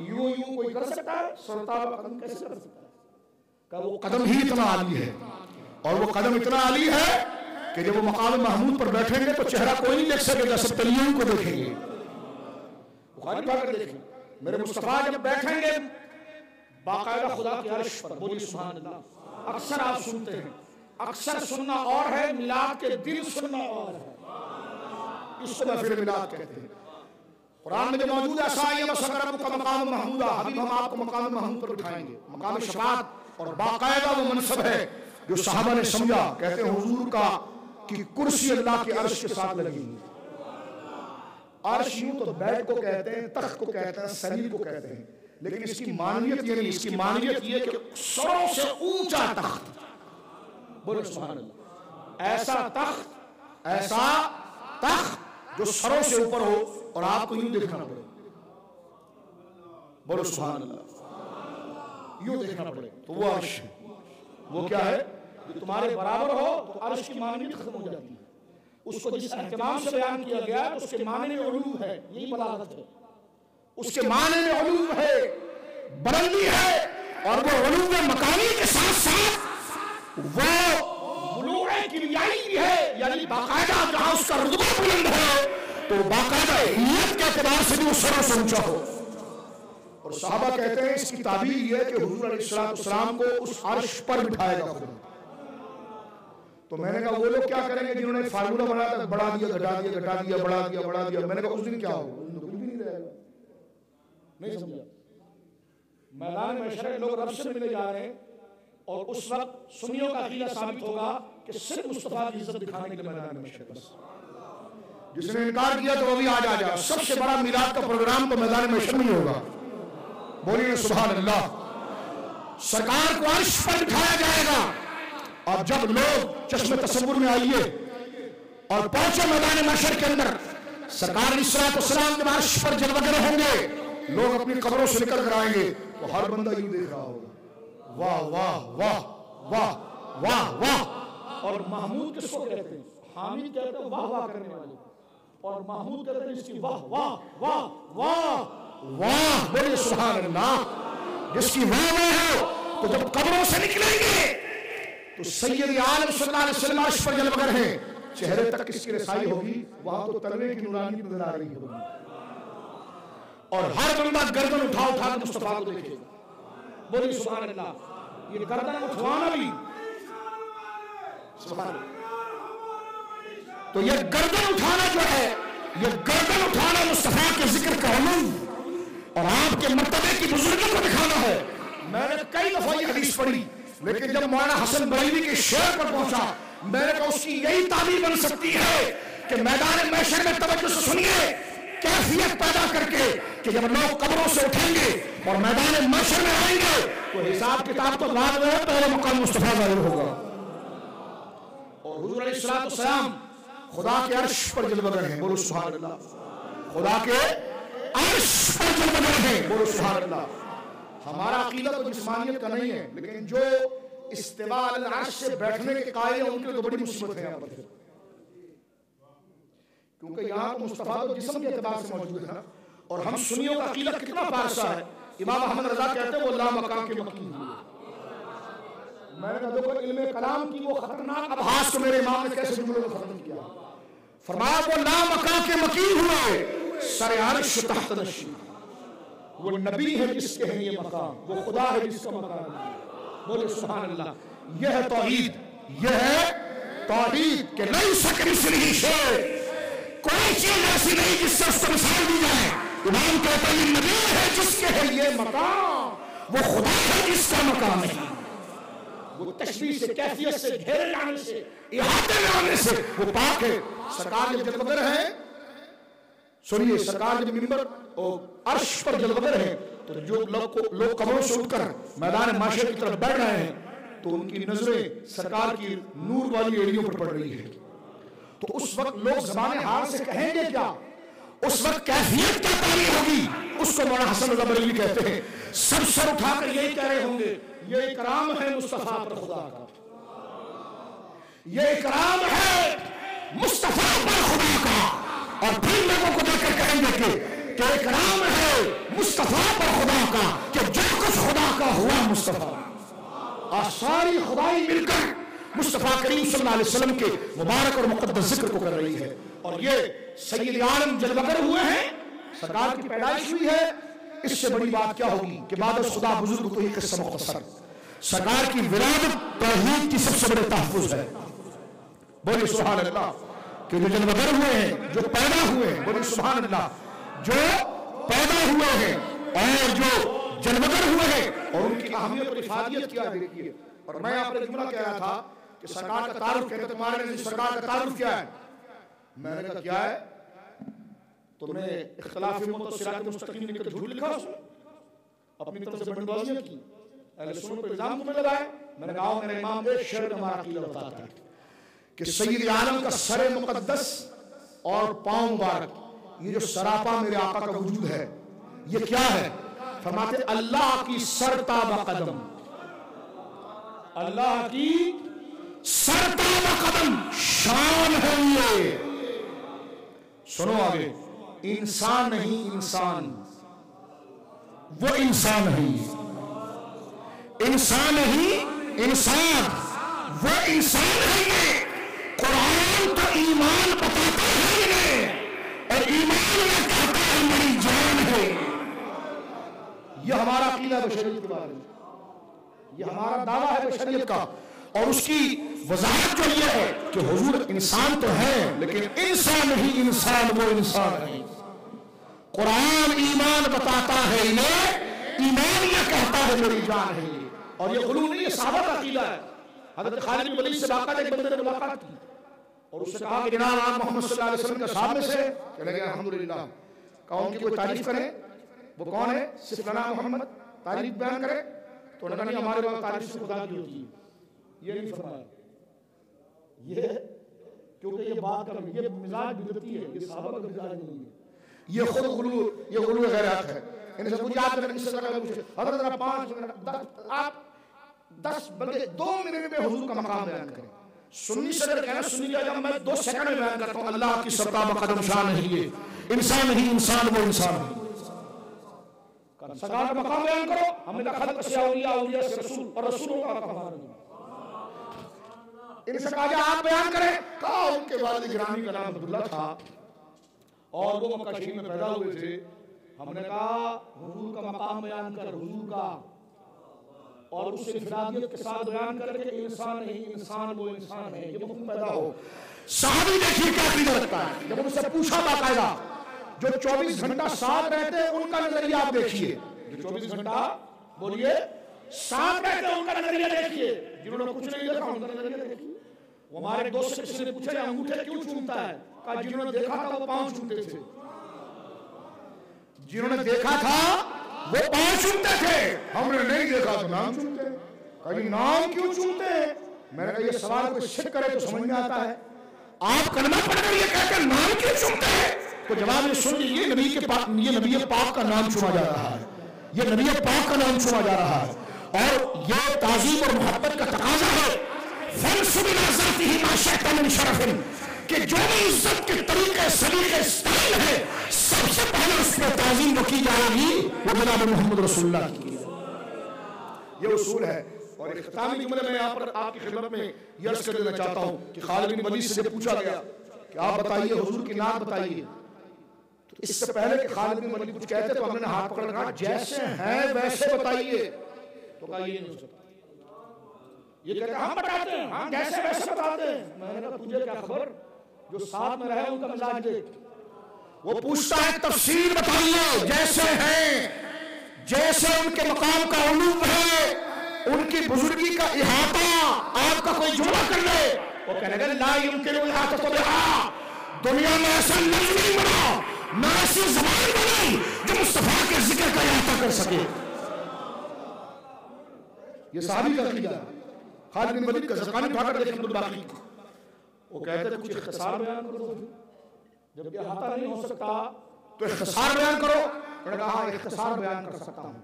यूं यूं कोई कर सकता है? सरताब कदम कैसे कर सकता है? का वो कदम ही इतना आली है, और वो कदम इतना आली है कि जब वो मकाम महमूद पर बैठेंगे तो चेहरा कोई नहीं देख सकेगा, सब तलियों को देखेंगे। बुखारी पढ़कर देखें मेरे मुस्तफा जब बैठेंगे बाकायदा खुदा के अर्श पर, बोलिए सुभान अल्लाह। अक्सर आप सुनते हैं, अक्सर सुनना और है मिलाद के दिन सुनना और है, इसको महफिल मिलाद कहते हैं। कुरान में जो मौजूद है साया वसकरम का मकाम महमूदा, अभी हम आपको मकाम महमूद पर बिठाएंगे। मकाम शफाअत और बाकायदा वो मनसब है जो सहाबा ने समझा। कहते हैं हुजूर का कि कुर्सी अल्लाह के अर्श के साथ लगेगी। अर्श यूं तो बैठ को कहते हैं, तख्त को कहते हैं, सरीर को कहते हैं, लेकिन इसकी मानवियत ये नहीं। इसकी मानवियत ये कि सरों से ऊंचा तख्त, बोलो सुभान अल्लाह। ऐसा तख्त जो सरों से ऊपर हो और आपको यूं देखना पड़े, बोलो सुभान अल्लाह, यूं देखना पड़े, तो वो अर्श है। वो क्या है? जो तुम्हारे बराबर हो तो अर्श की मानवियत खत्म हो जाती है। उसको जिस एहतमाम से बयान किया गया उसके माने में उलूम है, यही बलागत है। उसके माने में उलूम है, बुलंदी है, और वो उलूम मकानी के साथ साथ वो बुलूग़ किमियाई भी है, यानी बाकायदा जहां उसका रुतबा बुलंद है तो बाकायदा हियत के एतबार से भी वो सरों से ऊंचा हो। और साहबा कहते हैं इसकी ताबीर ये है कि हुजूर अलैहिस्सलाम को उस अर्श पर बिठाएगा खुदा। तो मैंने कहा वो लोग क्या करेंगे जिन्होंने फार्मूला बनाया था, बढ़ा दिया घटा दिया, घटा दिया बढ़ा दिया बढ़ा दिया। मैंने कहा उस दिन क्या होगा? कुछ भी नहीं रहेगा। नहीं समझा? मैदान में महशर लोग रब से मिलने जा रहे हैं और उस वक्त सुन्नियों का अकीदा साबित होगा कि सिर्फ मुस्तफा की इज्जत दिखाने के लिए मैदान में महशर, बस जिसने इनकार किया तो वो भी आज आ जाए। सबसे बड़ा मिलाद का प्रोग्राम तो मैदान में महशर में ही होगा, बोलिए सुभान अल्लाह। सरकार को अर्श पर बिठाया जाएगा और जब लोग चश्मे तसव्वुर में आइए और पहुंचे मैदान महशर के अंदर, सरकार अलैहिस्सलाम के अर्श पर जब वगैरह होंगे, लोग अपनी कब्रों से निकल कर आएंगे तो हर बंदा यूं देख रहा होगा, वाह वाह वाह वाह वाह वाह। और महमूद किसको कहते हैं? हामिद कहते हैं वाह वाह करने वाले, और महमूद कहते हैं जिसकी वाह वाह वाह वाह वाह बोले सुभान अल्लाह। जिसकी वाह वाह हो तो जब कब्रों से निकलेंगे तो सैयद आलम सल्लल्लाहु अलैहि वसल्लम अर्श पर जलवगर हैं, चेहरे तक किसकी रसाई होगी? वहां तो तलवे की नूरानी नजर आ रही होगी, और हर बंदा गर्दन उठा उठा कर मुस्तफा को देखेगा। बोलिए सुभान अल्लाह। ये गर्दन उठवाना भी सुभान अल्लाह। तो ये गर्दन उठाना जो है, ये गर्दन उठाना मुस्तफा के जिक्र का उलूम और आपके मर्तबे की बुजुर्गी को दिखाना है। मैंने कई दफा ये हदीस पढ़ी, लेकिन जब मौलाना हसन बरेलवी के शेर पर पहुंचा, मैंने कहा उसकी यही ताबीर बन सकती है कि मैदान महशर में तवज्जो से सुनिए, कैफियत पैदा करके कि जब लोग कब्रों से उठेंगे और मैदान महशर में आएंगे तो हिसाब किताब तो बाद में, पहले मुकाम मुस्तफा जाहिर होगा। और हुजूर अलैहिस्सलाम खुदा के अर्श पर जलवगर हैं, बोलो सुभान अल्लाह। खुदा के अर्श पर जलवगर हैं, बोलो सुभान अल्लाह। हमारा अकीदा तो जिस्मानियत का नहीं है, लेकिन जो इस्तिवा अल अर्श से बैठने के कायल हैं उनके तो बड़ी मुसीबत है यहाँ पर, क्योंकि यहाँ तो मुस्तफा तो जिस्म के एतबार से मौजूद है ना। और हम सुन्नियों का अकीदा कितना पारसा है। इमाम अहमद रजा कहते हैं वो ला मकाम के मकीन हुए। मैंने कहा देखो इल्मे कलाम की वो खतरनाक अभास को मेरे इमाम ने कैसे जुमलों में खत्म किया। फरमाया वो ला मकाम के मकीन हुए, सरे अर्श तहत नशीं। वो नबी है जिसके है ये मकाम, वो खुदा है जिसका मकाम है। बोले सुभान अल्लाह। यह है तौहीद, यह है तौहीद के नहीं सकमिसलिही शै, कोई चीज ऐसी नहीं जिससे उसको मिसाल दी जाए। इमाम कहते हैं ये नबी है जिसके है ये मकाम, वो खुदा है जिसका मकाम है। वो तशबीह से, कैफियत से, घेरे लाने से, इहाते लाने से वो पाक है। सरकार जब जलवगर है, सुनिए, सरकार जब मिंबर और अर्श पर जलवगर है तो जो लोग कब्रों से उठकर मैदान माशर की तरफ बढ़ रहे हैं तो उनकी नजरें सरकार की नूर वाली एड़ियों पर पड़ रही है। तो उस वक्त लोग ज़बाने हाल से कहेंगे क्या? उस वक्त कैफियत क्या तारी होगी? उसको मौलाना हसन रजा बरेलवी कहते हैं, सब सर उठाकर यही कह रहे होंगे ये इकराम है मुस्तफा पर खुदा का, ये इकराम है मुस्तफा पर खुदा का। और फिर लोगों को देखकर कहेंगे कि इकराम है मुस्तफा पर खुदा का, कि जो कुछ खुदा का हुआ मुस्तफा। आज सारी खुदाई मिलकर मुस्तफा करीम सल्लल्लाहु अलैहि वसल्लम के मुबारक और मुक़द्दस जिक्र को कर रही है। और ये सैयद आलम जलवगर हुए हैं, सरकार की पैदाइश हुई है। इससे बड़ी बात क्या होगी कि बाद खुदा बुजुर्ग तो ये किस्सा मुख्तसर, सरकार की विलादत तौहीद की सबसे बड़े तहफ़्फ़ुज़ है। बोलिए सुभान अल्लाह। कि जो जलवगर हुए हैं, जो पैदा हुए हैं, बोलिए सुभान अल्लाह, जो पैदा हुए हैं और जो जलवगर हुए हैं और उनकी अहमियत और इफादियत क्या है देखिए। और मैं आपने जुमला कह रहा था कि सरकार का तारुफ कहते तुम्हारे नजदीक सरकार का तारुफ क्या है? मैंने कहा क्या है? तुमने इख्तिलाफ उम्मत और सिरात मुस्तकीम लिखकर झूठ लिखा, उसमें अपनी तरफ से बंदबाजियां की, अहले सुन्नत पर इल्जाम तुम्हें लगाए। मैंने कहा मेरा इमाम एक शेर हमारा अकीदा बताता है कि सैयद आलम का सरे मुकद्दस और पांव मुबारक, ये जो सरापा मेरे आका का वजूद है, ये क्या है? फरमाते अल्लाह की सरताबा कदम, अल्लाह की सरताबा कदम शान है ये। सुनो आगे, इंसान नहीं इंसान, वो इंसान नहीं, इंसान नहीं इंसान, वो इंसान है ये। कुरान तो ईमान बताता है इन्हें, और ईमान में कहता है मेरी जान है। यह हमारा अकीदा बशरियत के बारे में, यह हमारा दावा है बशरियत का। और उसकी वजाहत जो ये है कि हुजूर इंसान तो है, लेकिन इंसान नहीं इंसान, वो इंसान है। कुरान ईमान बताता है इन्हें, ईमान यह कहता है मेरी जान है। और ये गुलू नहीं है, सहाबा का अकीदा है। हज़रत खालिद बिन वलीद से बाकायदा एक बंदे ने मुलाकात की और उससे कहा कि जनाब आप मोहम्मद सल्लल्लाहु अलैहि वसल्लम के सामने से चले गए, अल्हम्दुलिल्लाह। कहा उनकी कोई तारीफ करें, वो कौन है? सिर्फ नाम मोहम्मद, तारीफ बयान करे। तो उन्होंने कहा नहीं, हमारे वहाँ तारीफ से खुदा की होती है। ये नहीं फरमाया, ये क्योंकि ये बात का ये मिजाज बिदअती है, ये सहाबा का मिजाज नहीं है, ये खुद गुलू, ये गुलू गैरत है। इनसे पूछा आप हज़रत 5 मिनट, आप 10 बल्कि 2 मिनट में हुजूर का मकाम बयान करें। सुन्नी से अगर कहना, सुन्नी का जब मैं 2 सेकंड में बयान करता हूँ, अल्लाह की सबका बकदम शान है, ये इंसान ही इंसान, वो इंसान है। सरकार का मकाम बयान करो, हमने कहा खल्क़ से औलिया, औलिया से रसूल, और रसूलों का मकाम। इनसे कहा आप बयान करें। कहा उनके वालिद गिरामी का नाम अब्दुल्लाह था और वो मक्का शरीफ में पैदा हुए थे। हमने कहा हुजूर का मकाम बयान कर, हुजूर का, और उसे इन्फिरादियत के साथ बयान करके इंसान नहीं इंसान, वो इंसान है, ये मफ़हूम पैदा हो। सहाबी देखिए क्या कीमत रखता है। जब उनसे पूछा बाकायदा, जो 24 घंटा साथ रहते हैं उनका नजरिया आप देखिए, जो 24 घंटा बोलिए साथ रहते हैं उनका नजरिया देखिए, जिन्होंने कुछ नहीं देखा उनका नजरिया देखिए। वो हमारे दोस्त से किसी ने पूछा अंगूठे क्यों चूमता है, कहा जिन्होंने देखा था वो पांव चूमते थे, जिन्होंने देखा था वो पांव चूमते थे, हमने नहीं देखा तो नाम चूमते। कहीं नाम क्यों चूमते हैं? मैंने कहा ये सवाल कोई सिख करे तो समझ में आता है, आप कलमा पढ़कर ये कहते हैं नाम क्यों चूमते हैं? तो जवाब ये सुन लीजिए, नबी के पाक, ये नबी पाक का नाम चुना जा रहा है, ये नबी पाक का नाम चुना जा रहा है, और ये ताज़ीम और मोहब्बत का तकाजा है। कि जो भी इज्जत के तरीके सलीके स्टाइल है, सबसे पहले उसमें ताज़ीम जो की जाएगी वो जनाब मोहम्मद रसूलुल्लाह की। ये उसूल है। और इख्तितामी जुमले में यहाँ पर आपकी खिदमत में ये अर्ज़ कर देना चाहता हूँ कि खालिद बिन वलीद से जब पूछा गया कि आप बताइए हुजूर की नात बताइए, तो इससे पहले कि खालिद बिन वलीद कुछ कहते तो हमने हाथ पकड़ कहा जैसे हैं वैसे बताइए। तो कहा ये नहीं हो सकता, ये कहते हम बताते हैं, हाँ जैसे वैसे बताते हैं। मैंने कहा तुझे क्या खबर, जो साथ में रहे उनका मिजाज देख। वो पूछता है तफसीर बताइए, जैसे हैं, जैसे उनके मकाम का उलूम है, उनकी बुजुर्गी का इहाता आपका कोई जुमला कर ले। वो कहने लगे ला युमकिन इहाता तो बिहा, दुनिया में ऐसा लफ्ज़ नहीं बना, ना ऐसी ज़बान बनी जो मुस्तफा के जिक्र का इहाता कर सके। ये सहाबी का अक़ीदा है। खालिद बिन वलीद का ज़रक़ानी उठाकर देखें अब्दुल बाकी, वो कहते हैं कुछ इख्तिसार बयान करो, जब ये इहाता नहीं हो सकता तो इख्तिसार बयान करो। मैंने कहा हाँ इख्तिसार बयान कर सकता हूँ,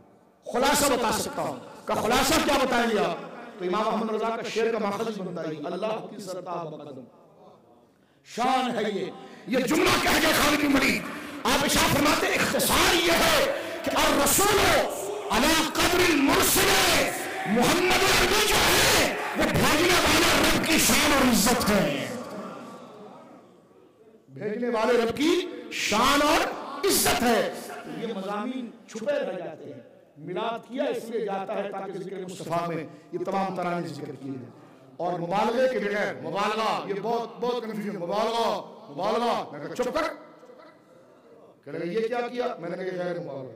खुलासा बता सकता हूँ। का खुलासा क्या बताएंगे आप? तो इमाम अहमद रज़ा का शेर का माखज़ बताइए, अल्लाह की सरता बकदम शान है ये जुमला कह गए खालिद बिन वलीद। आप इरशाद फरमाते इख्तिसार ये है कि और रसूल अला क़द्रिल मुरसिल, मोहम्मद अरबी जो है वो भेजने वाले रब की शान और इज्जत है, भेजने वाले रब की शान और इज्जत है। ये मज़ामीन छुपे रह जाते हैं, मिलाद किया इसलिए जाता है ताकि जिक्र मुस्तफा में ये तमाम तराने जिक्र किए हैं। और मुबालगे के बगैर, मुबालगा ये बहुत कंफ्यूजन, मुबालगा मैंने कहा चुप कर, कहने ये क्या किया? मैंने कहा ये गैर मुबालगा,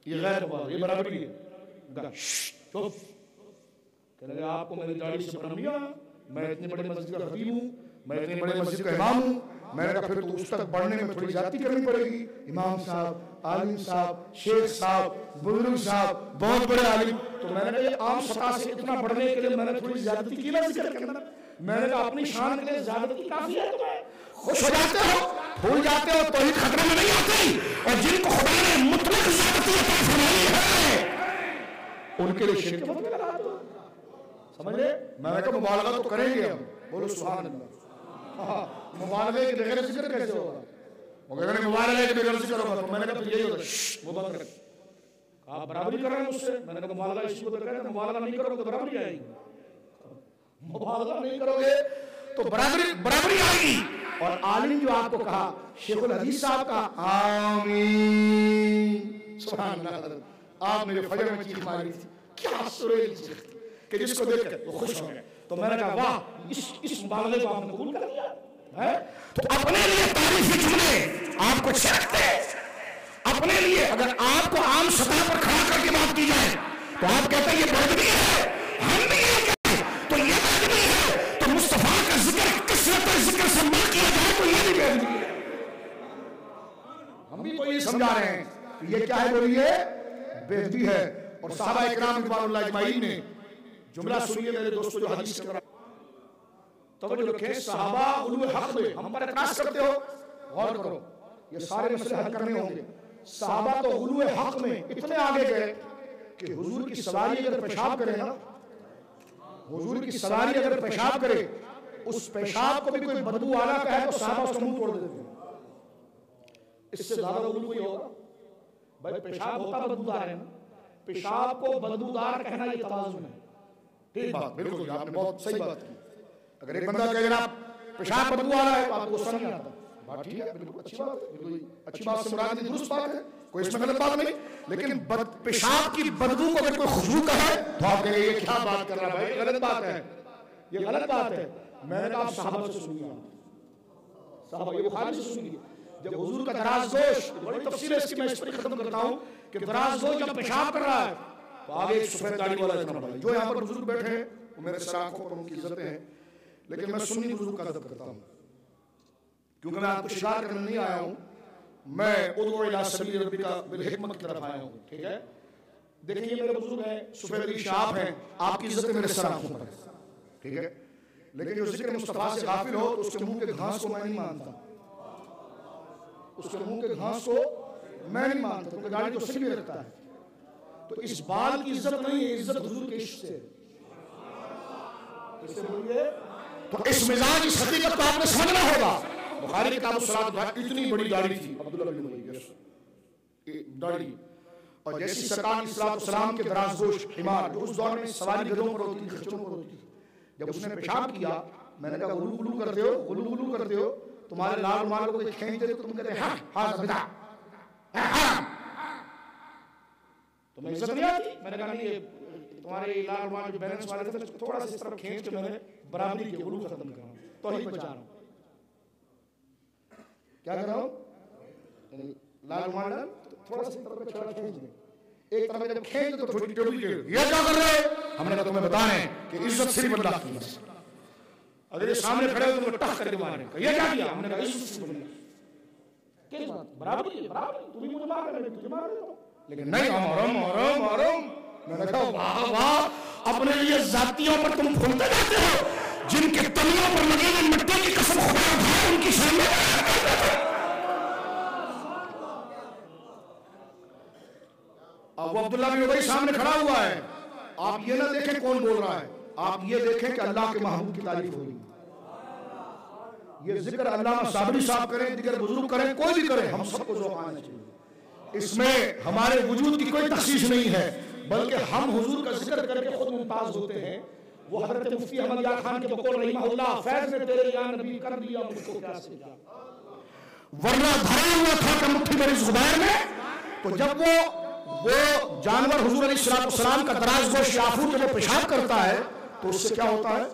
ये गैर मुबालगा, ये बराबरी है। चुप, कहने लगे आपको मेरी दाढ़ी से भ्रम नहीं आया, मैं इतने बड़े मस्जिद का खतीब हूँ, मैं इतने बड़े मस्जिद का इमाम हूँ। मैंने कहा फिर तो उस तक बढ़ने में थोड़ी ज्यादती करनी पड़ेगी। इमाम साहब, आलिम साहब, शेख साहब, बुजुर्ग साहब, बहुत बड़े आलिम, तो मैंने कहा ये आम सतह से इतना बढ़ने के लिए मैंने थोड़ी ज्यादती की ना जिक्र के अंदर। मैंने कहा अपनी शान के लिए ज्यादती काफी है, तुम्हें खुश हो जाते हो, भूल जाते हो, तौहीद खतरे में नहीं आती। और जिनको खुदा ने मुतलक ज्यादती अता फरमाई है उनके लिए शिरक मत लगा दो, समझ ले। मैंने कहा मुबालगा तो करेंगे हम, बोलो सुभान अल्लाह। मुबालगे के बगैर जिक्र कैसे होगा? वो कहते हैं मुबालगे के बगैर जिक्र होगा, तो मैंने कहा यही होगा, वो बंद कर, आप बराबरी कर रहे हैं मुझसे। मैंने कहा मुबालगा इसी को कहते हैं, मुबालगा नहीं करोगे तो बराबरी आएगी, मुबालगा नहीं करोगे तो बराबरी आएगी। और आलिम जो आपको कहा शेखुल हदीस साहब का आमीन सुभान अल्लाह, आप मेरे फजर में चीख मारी थी, क्या सुरीली चीख थी कि जिसको देखकर वो खुश हो गए। तो मैंने कहा वाह, इस मुबालगे को आपने कबूल कर लिया है। तो अपने लिए तारीफी जुमले आप कुछ रखते, अपने लिए अगर आपको आम सतह पर खड़ा करके बात की जाए तो आप कहते हैं ये बेदबी है, हम भी ये कहते तो ये बेदबी है। तो मुस्तफा का जिक्र कसरत जिक्र से न किया जाए तो ये भी बेदबी है। हम भी तो ये समझा रहे हैं ये क्या है, बोलिए बेदबी है। और सहाबा इकराम रिज़वानुल्लाह अजमईन ने जुमला सुनिए मेरे दोस्तों जो हदीस के तरफ तवज्जो रखें। सहाबा उलूए हक में हम पर इतराज करते हो, गौर करो, ये सारे मसले हल करने होंगे। सहाबा तो उलूए हक में इतने आगे गए कि हुजूर की सवारी अगर पेशाब करे ना, हुजूर की सवारी अगर पेशाब करे, उस पेशाब को भी कोई बदबू आला का है तो साहबा उसका मुंह तोड़ देते हैं। इससे ज्यादा उलू कोई होगा? भाई पेशाब होता बदबूदार है ना, पेशाब को बदबूदार कहना ये तवाज़ुन है। ठीक बात, बिल्कुल आपने बहुत सही बात की। अगर एक बंदा कहे जनाब पेशाब बदबू आ रहा है तो आपको गुस्सा नहीं आता, बात ठीक है, बिल्कुल अच्छी बात है, बिल्कुल अच्छी बात से मुराद दुरुस्त बात है, कोई इसमें गलत बात नहीं। लेकिन पेशाब की बदबू को अगर कोई खुशबू का है तो आप कहेंगे ये क्या बात कर रहा है भाई, गलत बात है, ये गलत बात है। मैंने कहा आप साहबा से सुनिए, साहबा ये बुखारी से सुनिए, जब हुजूर का दराज़दोश, बड़ी तफसील है इसकी, मैं इस पर खत्म करता हूं कि दराज़दोश जब पेशाब कर रहा है तो आगे एक सफेद दाढ़ी वाला इतना भाई जो यहाँ पर बुजुर्ग बैठे हैं वो मेरे सर आंखों पर उनकी इज्जतें हैं, लेकिन मैं सुन्नी बुजुर्ग का अदब करता हूँ क्योंकि मैं आपको शिकार करने नहीं आया हूँ, मैं उदउ इला सबील रब्बिका बिल हिकमत की तरफ आया हूँ। ठीक है, देखिए मेरे बुजुर्ग हैं, सफेद अली शाह हैं, आपकी इज्जत मेरे सर आंखों पर है। ठीक है, लेकिन जो जिक्र मुस्तफा से गाफिल हो तो उसके मुंह के घास को मैं नहीं मानता, उसके मुंह के घास को मैं नहीं मानता, क्योंकि गाड़ी तो सिल भी रखता है। तो इस बाल की इज्जत नहीं है, इज्जत हुजूर के इश्क से। इससे बोलिए तो इस मिजाज, इस हकीकत को आपने समझना होगा। बुखारी किताब सलात, इतनी बड़ी दाढ़ी थी अब्दुल्लाह बिन उबई दाढ़ी, और जैसी सरकार सलाम के दराज़दोश हिमार, जो उस दौर में सवारी गधों पर होती थी, खच्चरों पर होती थी, जब उसने पेशाब किया मैंने कहा गुलू गुलू करते हो, गुलू गुलू करते हो, तुम्हारे लाल रुमाल को खींच दे तो तुम कहते हैं हाँ बिदा, तुम्हें इज्जत नहीं आती। मैंने कहा नहीं, ये तुम्हारे लाल रुमाल जो बैलेंस वाले थे थोड़ा सा इस तरफ खींच के मैंने बराबरी की, गुलू खत्म कर रहा हूँ, तो ही बचा रहा हूँ। क्या कर रहा हूँ? लाल रुमाल थोड़ा सा इस तरफ छोड़ा खींच दे, एक तरफ जब खींच दे तो छोटी टेबल के ये क्या कर रहे हो? हमने कहा तुम्हें बता रहे हैं कि इज्जत सिर्फ अल्लाह की है। अगर ये सामने खड़े हो तो टक करके मारे, ये क्या किया? हमने कहा इज्जत सिर्फ अल्लाह की। किस बात? बराबरी, बराबरी, तुम ही मुझे मार रहे हो, तुझे मार रहे हो। लेकिन नहीं, हम मैंने कहा वाह वाह, अपने लिए जातियों पर तुम फूलते जाते हो, जिनके तलियों पर लगे हुए मिट्टी की कसम खुदा उठाए उनकी सामने। अब अब्दुल्लाह बिन उबई सामने खड़ा हुआ है, आप ये ना देखें कौन बोल रहा है, आप ये देखें कि अल्लाह के महबूब की तारीफ हो रही है। ये जिक्र अल्लामा साबरी साहब करें, जिक्र बुजुर्ग करें, कोई भी करे, हम सबको ज़ौक़ आना चाहिए। इसमें हमारे वजूद की कोई तखसीस नहीं है, बल्कि हम हुजूर का जिक्र करके खुद मुमताज होते हैं। वो हजरत मुफ्ती अहमद यार खान के बकौल रहिमहुल्लाह, फैज़ ने तेरे या नबी कर दिया मुझको क्या से क्या, वरना धरा हुआ था कि मुट्ठी मेरी ज़ुबान में। तो जब वो जानवर हुजूर अलैहिस्सलाम का दराज़गोश याफूत जब पेशाब करता है तो उससे क्या होता है?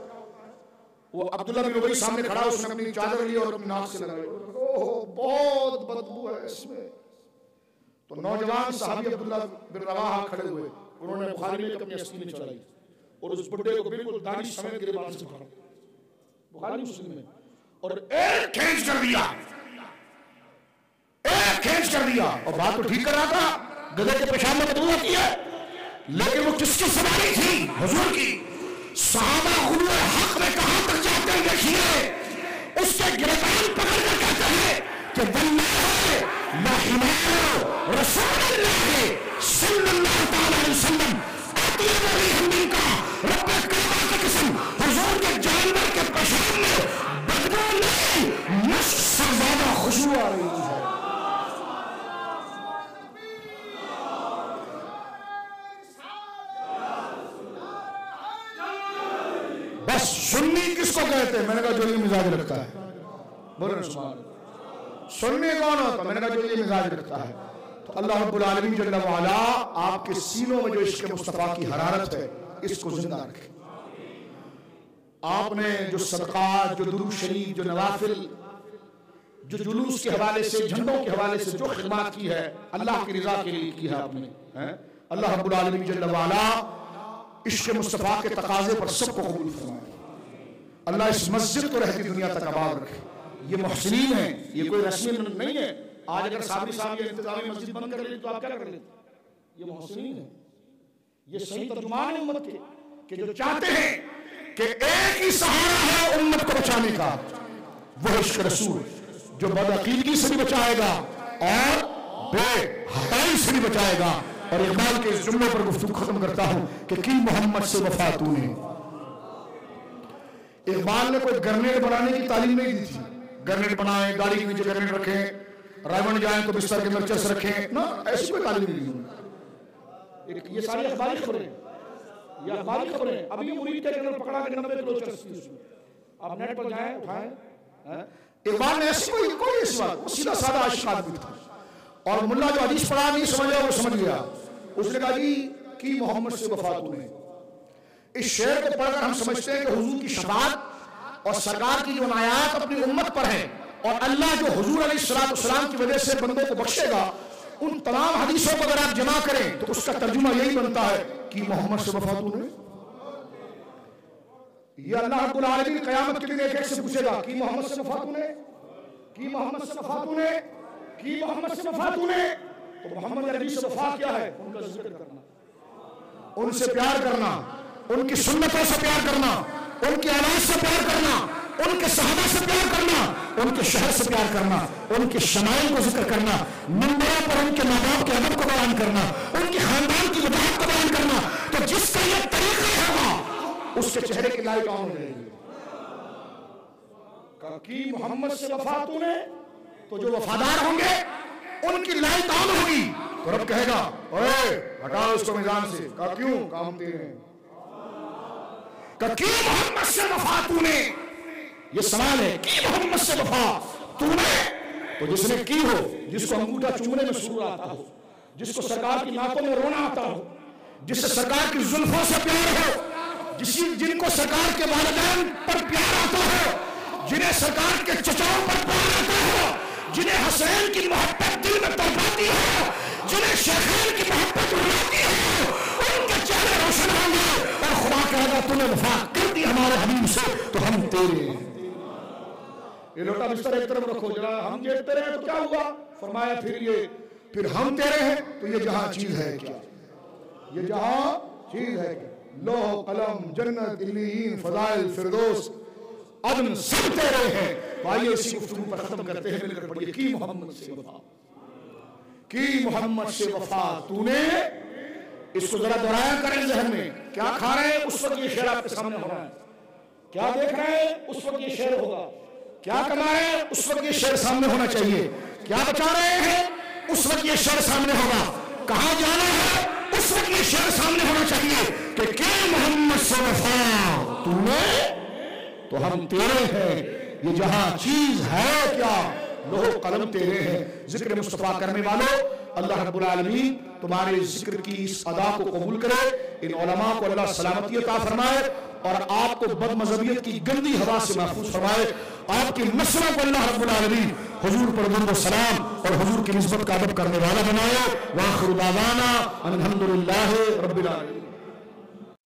वो अब्दुल्लाह बिन उबई सामने खड़ा, उसने अपनी चादर ली और अपनी नाक से लगाई, ओह बहुत बदबू है इसमें। तो नौजवान साहबी अब्दुल्लाह बिन रवाहा खड़े हुए, उन्होंने बुखारी में अपनी अस्तीन चलाई और उस बुड्ढे को बिल्कुल दाढ़ी समेत गिरबान से पकड़ा, बुखारी मुस्लिम में, और एक खींच कर दिया, एक खींच कर दिया। और बात तो ठीक कर रहा था, गधे के पेशाब में बदबू आती है, लेकिन वो किसकी सवारी थी? हुजूर की। सहाबा गुलू हक में कहां तक जाते हैं देखिए, उसके गिरबान पकड़ कर कहते हैं कि वल्लाह ला हिमार रसूलुल्लाह सल्लल्लाहु अलैहि वसल्लम अतीब रिहमिन का रब कअबा की कसम, हुजूर के जानवर के पेशाब में बदबू नहीं, मस्क से ज्यादा खुशबू आ रही है। बस सुन्नी किसको कहते हैं? मैंने कहा जो ये मिजाज रखता है। बोलो सुभान। सुन्नी कौन होता? मैंने कहा जो ये मिजाज रखता है। तो अल्लाह रब्बुल आलमीन जल्ल व अला आपके सीनों में जो इश्क़ मुस्तफ़ा की हरारत है इसको जिंदा रखे। आपने जो सदक़ात, जो दुरूद शरीफ, जो नवाफिल, जो जुलूस के हवाले से, झंडों के हवाले से जो खिदमत की है अल्लाह की रज़ा के लिए की है आपने, अल्लाह रब्बुल आलमीन जल्ल व अला इश्क़ मुस्तफ़ा के तकाज़े पर सबको कबूल फरमाए। अल्लाह इस मस्जिद को रहती दुनिया तक आबाद रखे। ये मुहसिनीन है, ये कोई रस्मी नहीं है। आज अगर साबरी साहब ये इंतजामी मस्जिद बंद कर लेते तो आप क्या कर लेते? ये मुहसिनीन है, ये सही तर्जुमान है उम्मत के जो चाहते हैं कि एक ही सहारा है उम्मत को बचाने का, वो इश्क़ रसूल, जो बदअक़ीदगी से भी बचाएगा और बेहयाई से भी बचाएगा। और इकबाल के इस जुमले पर गुफ्तगू खत्म करता हूं कि की मोहम्मद से वफा तूने। इकबाल ने कोई ग्रेनेड बनाने की तालीम नहीं दी थी, ग्रेनेड बनाए, गाड़ी के नीचे ग्रेनेड रखें, रावण जाए तो बिस्तर के अंदर चर्च रखें ना, ऐसी कोई तालीम नहीं दी। ये सारी अखबारी खबरें, ये अखबारी खबरें। अभी मुरीद के अंदर पकड़ा के 90 किलो चर्च थी उसमें, आप नेट पर जाएं उठाएं। इकबाल ने ऐसी कोई ऐसी बात, वो सीधा साधा आशिक आदमी था। और मुल्ला जो हदीस पढ़ा नहीं समझा वो समझ गया। उसने कहा जी की मोहम्मद से वफा तूने। इस शेर को पढ़कर हम समझते हैं कि हुजूर की शफाअत और सरकार की जो इनायत अपनी उम्मत पर है और अल्लाह जो हुजूर अलैहिस्सलाम की वजह से बंदों को बख्शेगा, उन तमाम हदीसों को अगर आप जमा करें तो उसका तर्जुमा यही बनता है कि मोहम्मद से वफा तूने। ये अल्लाह रब्बुल आलमीन क़यामत के दिन एक से पूछेगा कि मोहम्मद से वफा तूने, कि मोहम्मद से वफा तूने, कि मोहम्मद से वफा तूने। तो मोहम्मद अरबी से वफा क्या है? उनका जिक्र करना, उनसे प्यार करना, उनकी सुन्नतों से प्यार करना, उनके औलाद से प्यार करना, उनके सहाबा से प्यार करना, उनके शहर से प्यार करना, उनके शमाइल को जिक्र करना, मंबरों पर उनके माँ बाप के अदब को बयान करना, उनके खानदान की वजाहत को बयान करना। तो जिसका ये तरीका होगा उसके चेहरे की लाइट ऑन हो जाएगी कि मोहम्मद से वफा तूने। तो जो वफादार होंगे उनकी लाइट ऑन होगी। तो रब कहेगा ओए हटाओ इसको मैदान से। कहा क्यों? काम तेरे हैं। क्यों मोहम्मद से वफा तूने? ये सवाल है कि मोहम्मद से वफा तूने। तो जिसने की हो, जिसको अंगूठा चूमने में सुरूर आता हो, जिसको सरकार की नाकों में रोना आता हो, जिससे सरकार की जुल्फों से प्यार हो, जिनको सरकार के वालिदैन पर प्यार आता हो, जिन्हें सरकार के चचाओं पर प्यार आता हो, जिन्हें हसैन की मोहब्बत दिल में तड़पाती हो, जिन्हें शेखैन की मोहब्बत रुलाती हो, उनके चेहरे रोशन होंगे और खुदा कहेगा तूने वफा कर दी हमारे हबीब से तो हम तेरे हैं। ये लोटा बिस्तर एक तरफ रखो, जरा हम ये तेरे हैं तो क्या हुआ? फरमाया फिर हम तेरे हैं तो ये जहां चीज है क्या? ये जहां चीज है क्या? लोह कलम जन्नत इल्लीन फजाइल फिरदौस अदन सब तेरे हैं। तो आइए इसी गुफ्तगू पर खत्म करते हैं, मिलकर पढ़िए की मोहम्मद से वफा, की मोहम्मद से वफा तूने। इसको जरा दोहराया करें जहन में। क्या खा रहे हैं उस वक्त ये शेर आपके सामने हो रहा है, क्या देख रहे हैं उस वक्त ये शेर होगा, क्या कमा रहे हैं उस वक्त ये शेर सामने होना चाहिए, क्या बचा रहे हैं उस वक्त ये शेर सामने होगा, कहां जाना है उस वक्त ये शेर सामने होना चाहिए कि क्या मोहम्मद से वफा तूने तो हम तेरे हैं। ये जहां चीज है क्या? लोह कलम तेरे हैं। जिक्र मुस्तफा करने वालों, अल्लाह रब्बुल आलमीन तुम्हारे जिक्र की इस अदा को कबूल करे, इन उलमा को अल्लाह सलामती अता फरमाए और आपको बदमज़हबियत की गंदी हवा से महफूज फरमाए। आपकी नस्लों को अल्लाह रब्बुल आलमीन हुजूर पर दुरूद व सलाम और हुजूर की निस्बत का अदब करने वाला बनाए। व आखिर दावाना अल्हम्दुलिल्लाहि रब्बिल आलमीन।